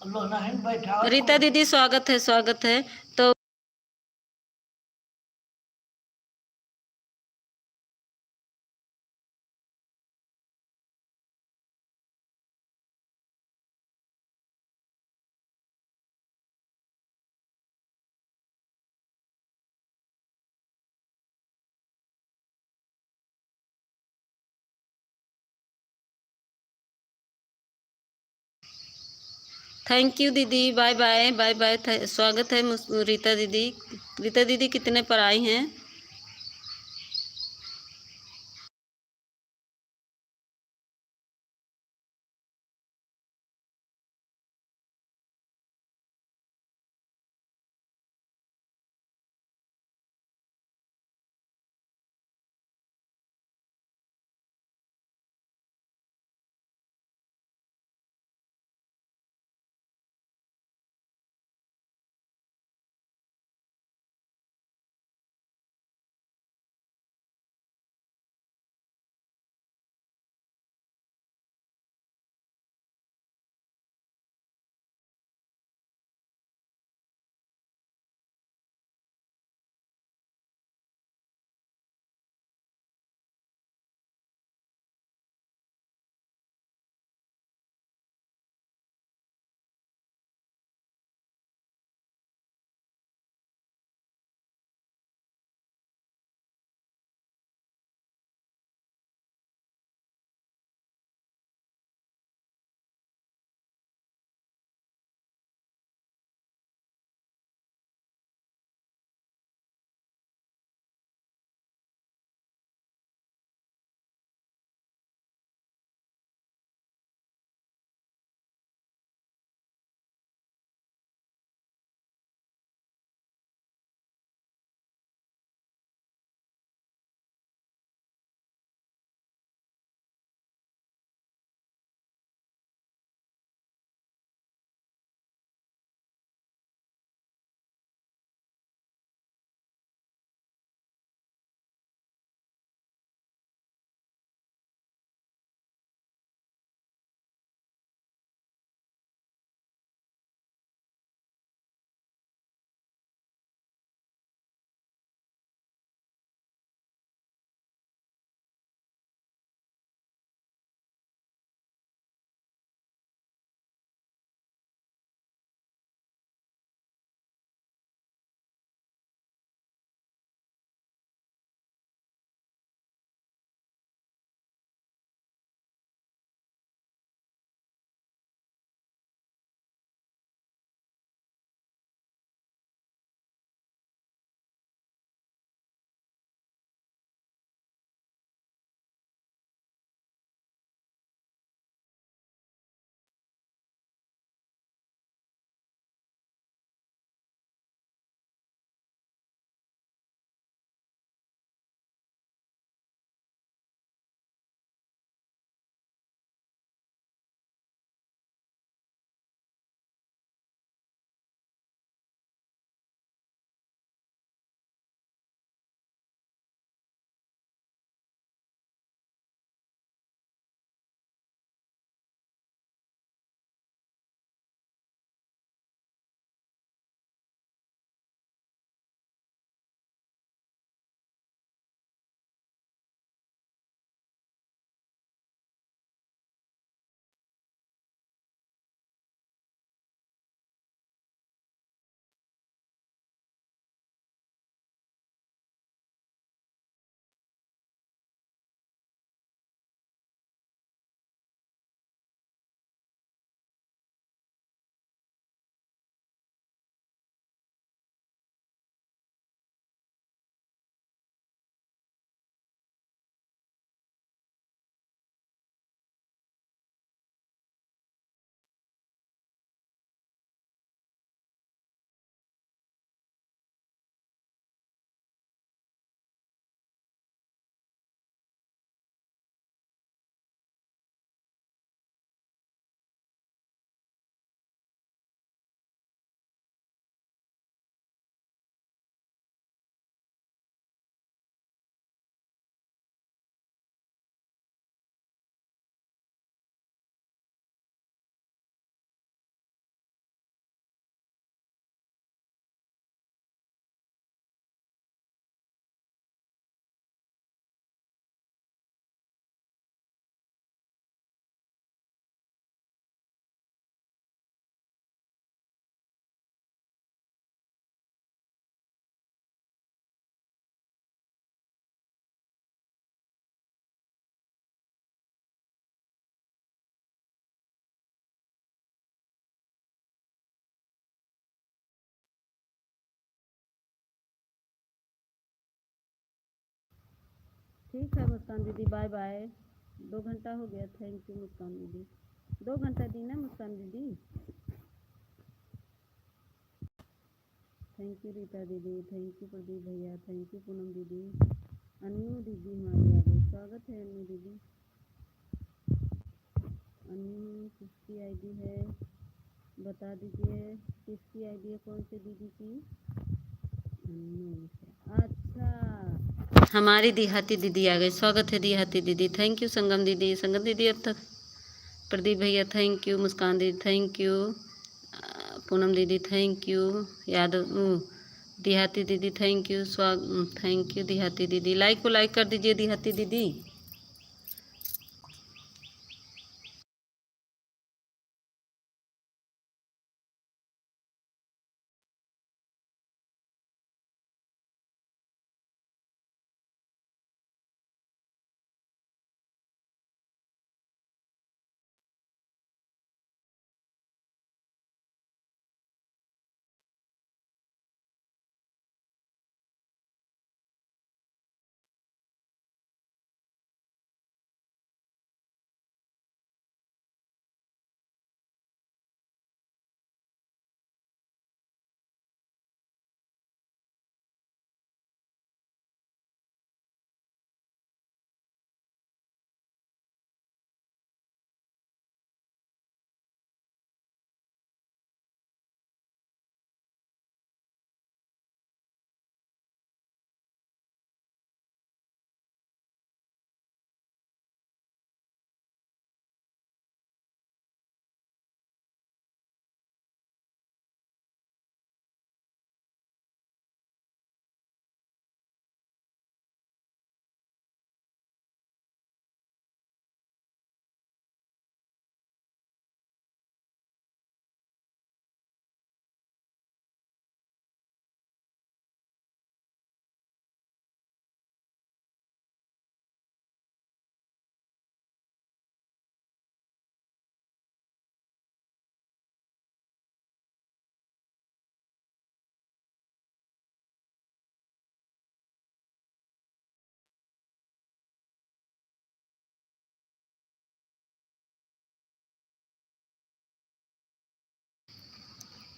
लोना है बैठा रीता दीदी स्वागत है, स्वागत है। तो थैंक यू दीदी, बाय बाय बाय बाय। स्वागत है रीता दीदी। रीता दीदी कितने पर आई हैं? ठीक है मुस्कान दीदी, बाय बाय। 2 घंटा हो गया। थैंक यू मुस्कान दीदी। 2 घंटा दी ना मुस्कान didi. Thank you Rita didi, thank you Pradeep भैया, थैंक यू पूनम दीदी। अन्नू दीदी हमारी आ गई, स्वागत है अन्नू दीदी। अन्नू किसकी आईडी है बता दीजिए, किसकी आईडी है, कौन से दीदी की? अन्नू, अच्छा हमारी देहाती दीदी आ गई, स्वागत है देहाती दीदी। थैंक यू संगम दीदी, संगम दीदी अब तक। प्रदीप भैया thank you, Muskan didi thank you, Poonam दीदी थैंक यू, यादव देहाती दीदी थैंक यू, थैंक यू देहाती दीदी। लाइक को लाइक कर दीजिए देहाती दीदी।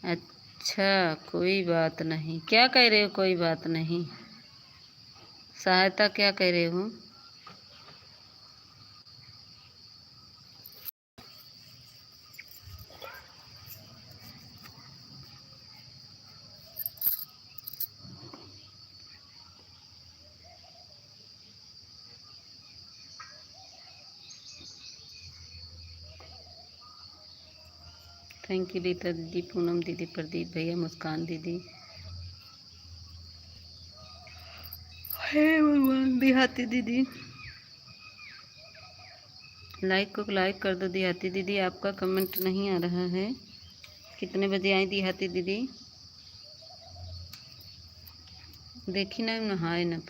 अच्छा कोई बात नहीं, क्या कह रहे हो? कोई बात नहीं, सहायता क्या कह रहे हो? थैंक यू रीता दीदी, पूनम दीदी, प्रदीप भैया, मुस्कान दीदी। हे भगवान देहाती दीदी, लाइक को लाइक कर दो देहाती दीदी। आपका कमेंट नहीं आ रहा है। कितने बजे आई देहाती दीदी? देखी ना, नहाए ना।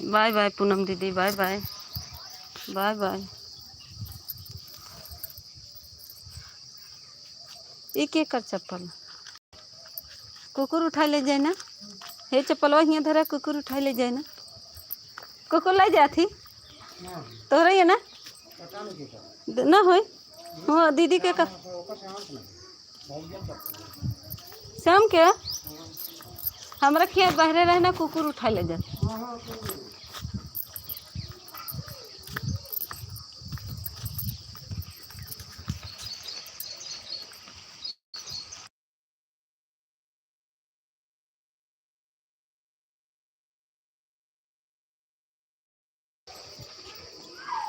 बाय बाय पूनम दीदी, बाय बाय, बाय बाय। एक एक कर चप्पल कुकुर उठा ले जाए ना। हे चप्पलवा हियाँ धरा, कुकुर उठा ले जाए ना। कुकुर ले जाती तो रही है ना, ना हो। हाँ दीदी के शाम के हमरा खेत बहरे रहे ना, कुकुर उठा ले जाए।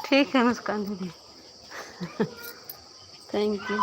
ठीक है Muskan didi, thank you.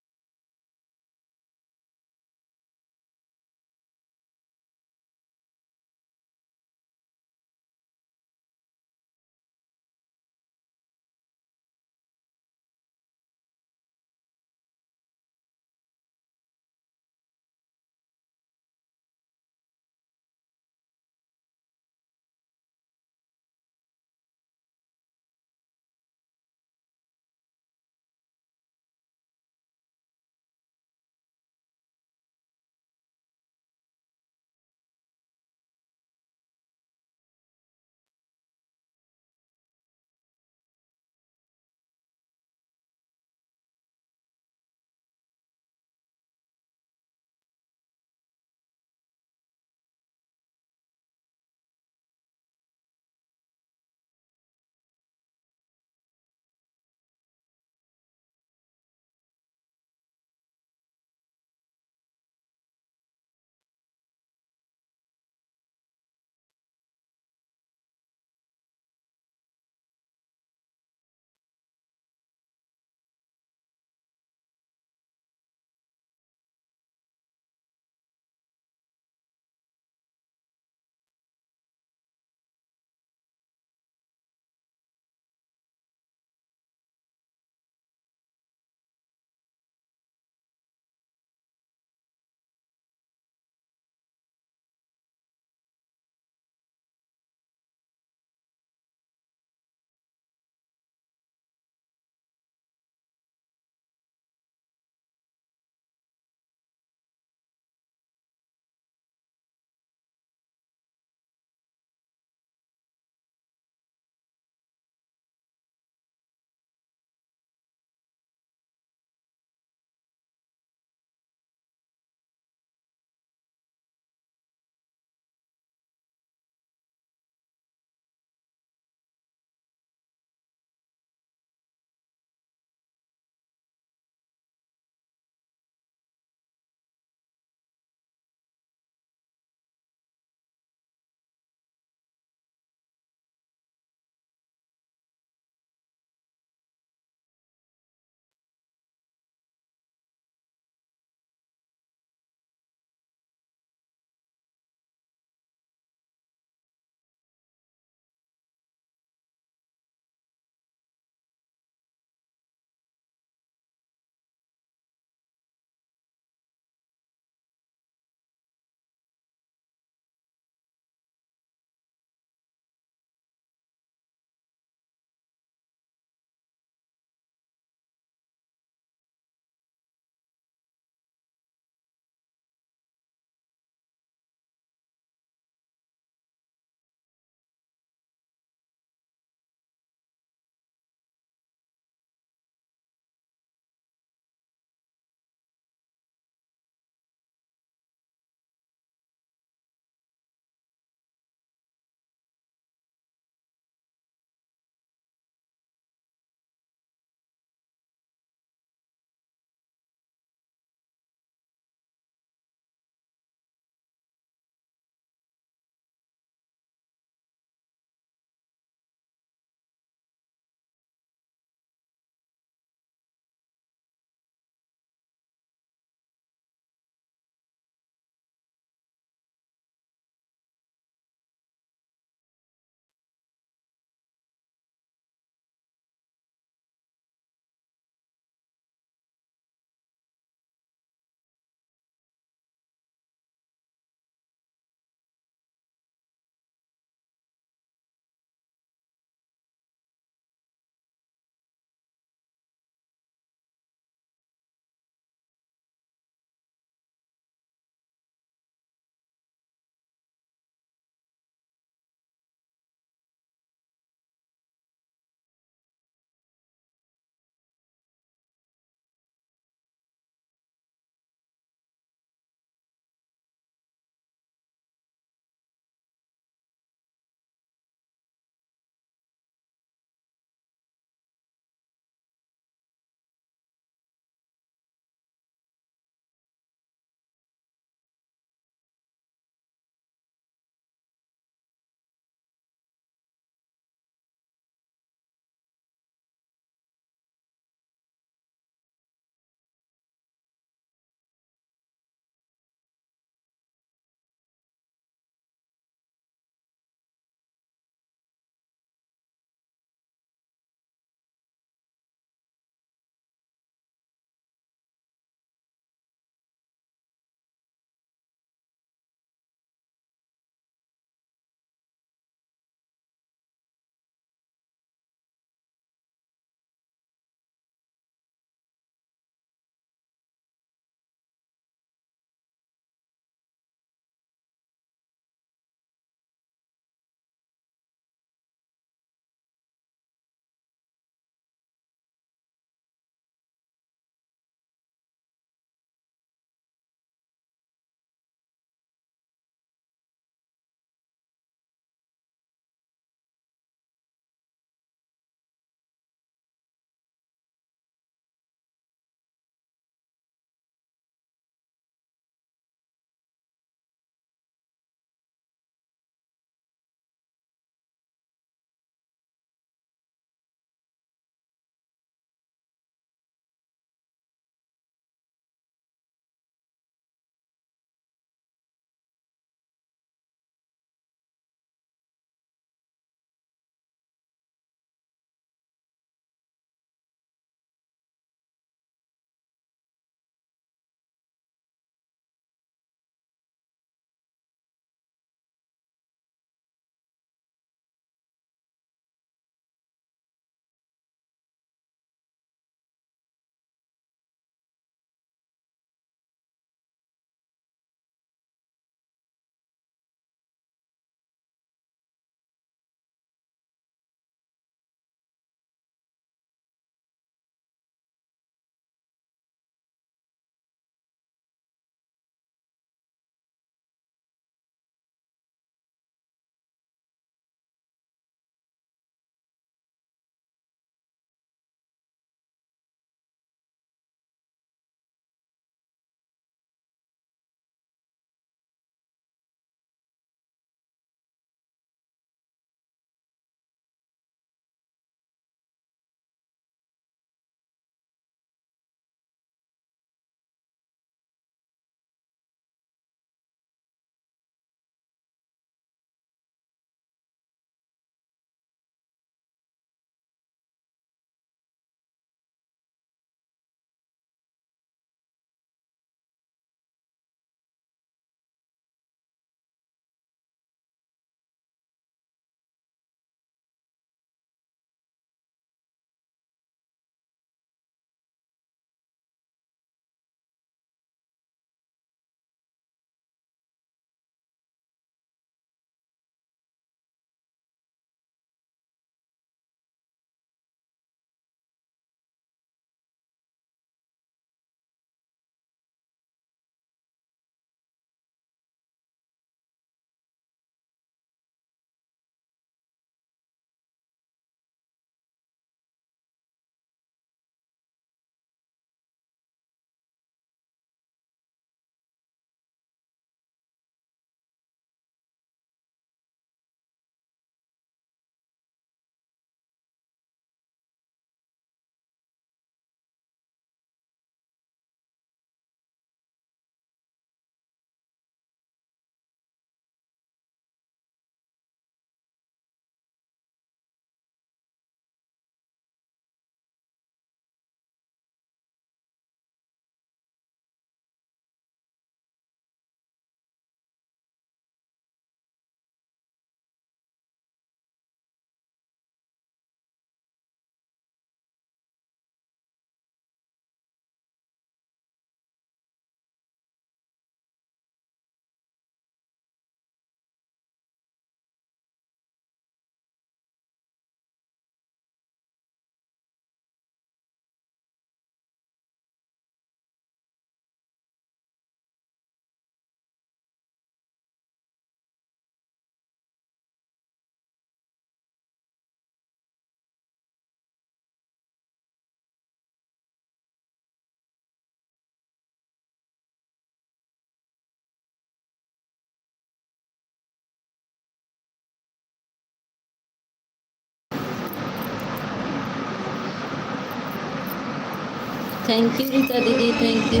Thank you Rita didi, thank you.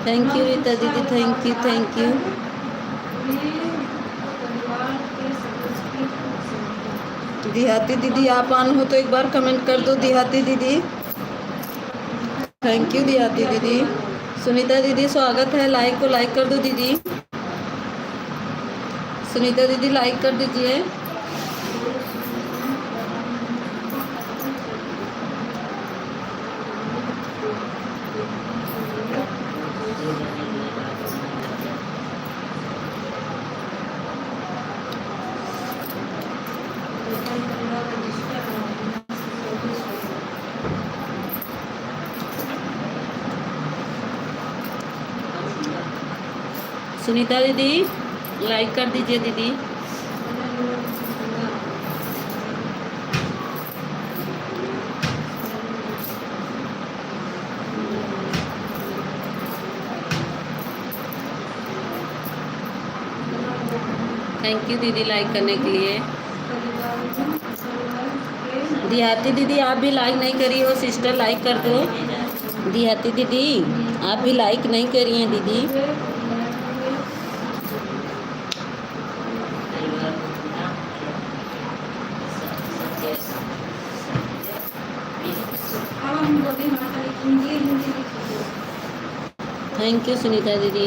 Thank you Rita didi, thank you, thank you. देहाती दीदी आप ऑन हो तो एक बार कमेंट कर दो देहाती दीदी। थैंक यू देहाती दीदी। सुनीता दीदी स्वागत है, लाइक को लाइक कर दो दीदी। सुनीता दीदी लाइक कर दीजिए। सुनीता दीदी लाइक कर दीजिए दीदी। थैंक यू दीदी लाइक करने के लिए। देहाती दीदी आप भी लाइक नहीं करी हो सिस्टर, लाइक कर दो। देहाती दीदी आप भी लाइक नहीं करी हैं दीदी। थैंक यू सुनीता दीदी।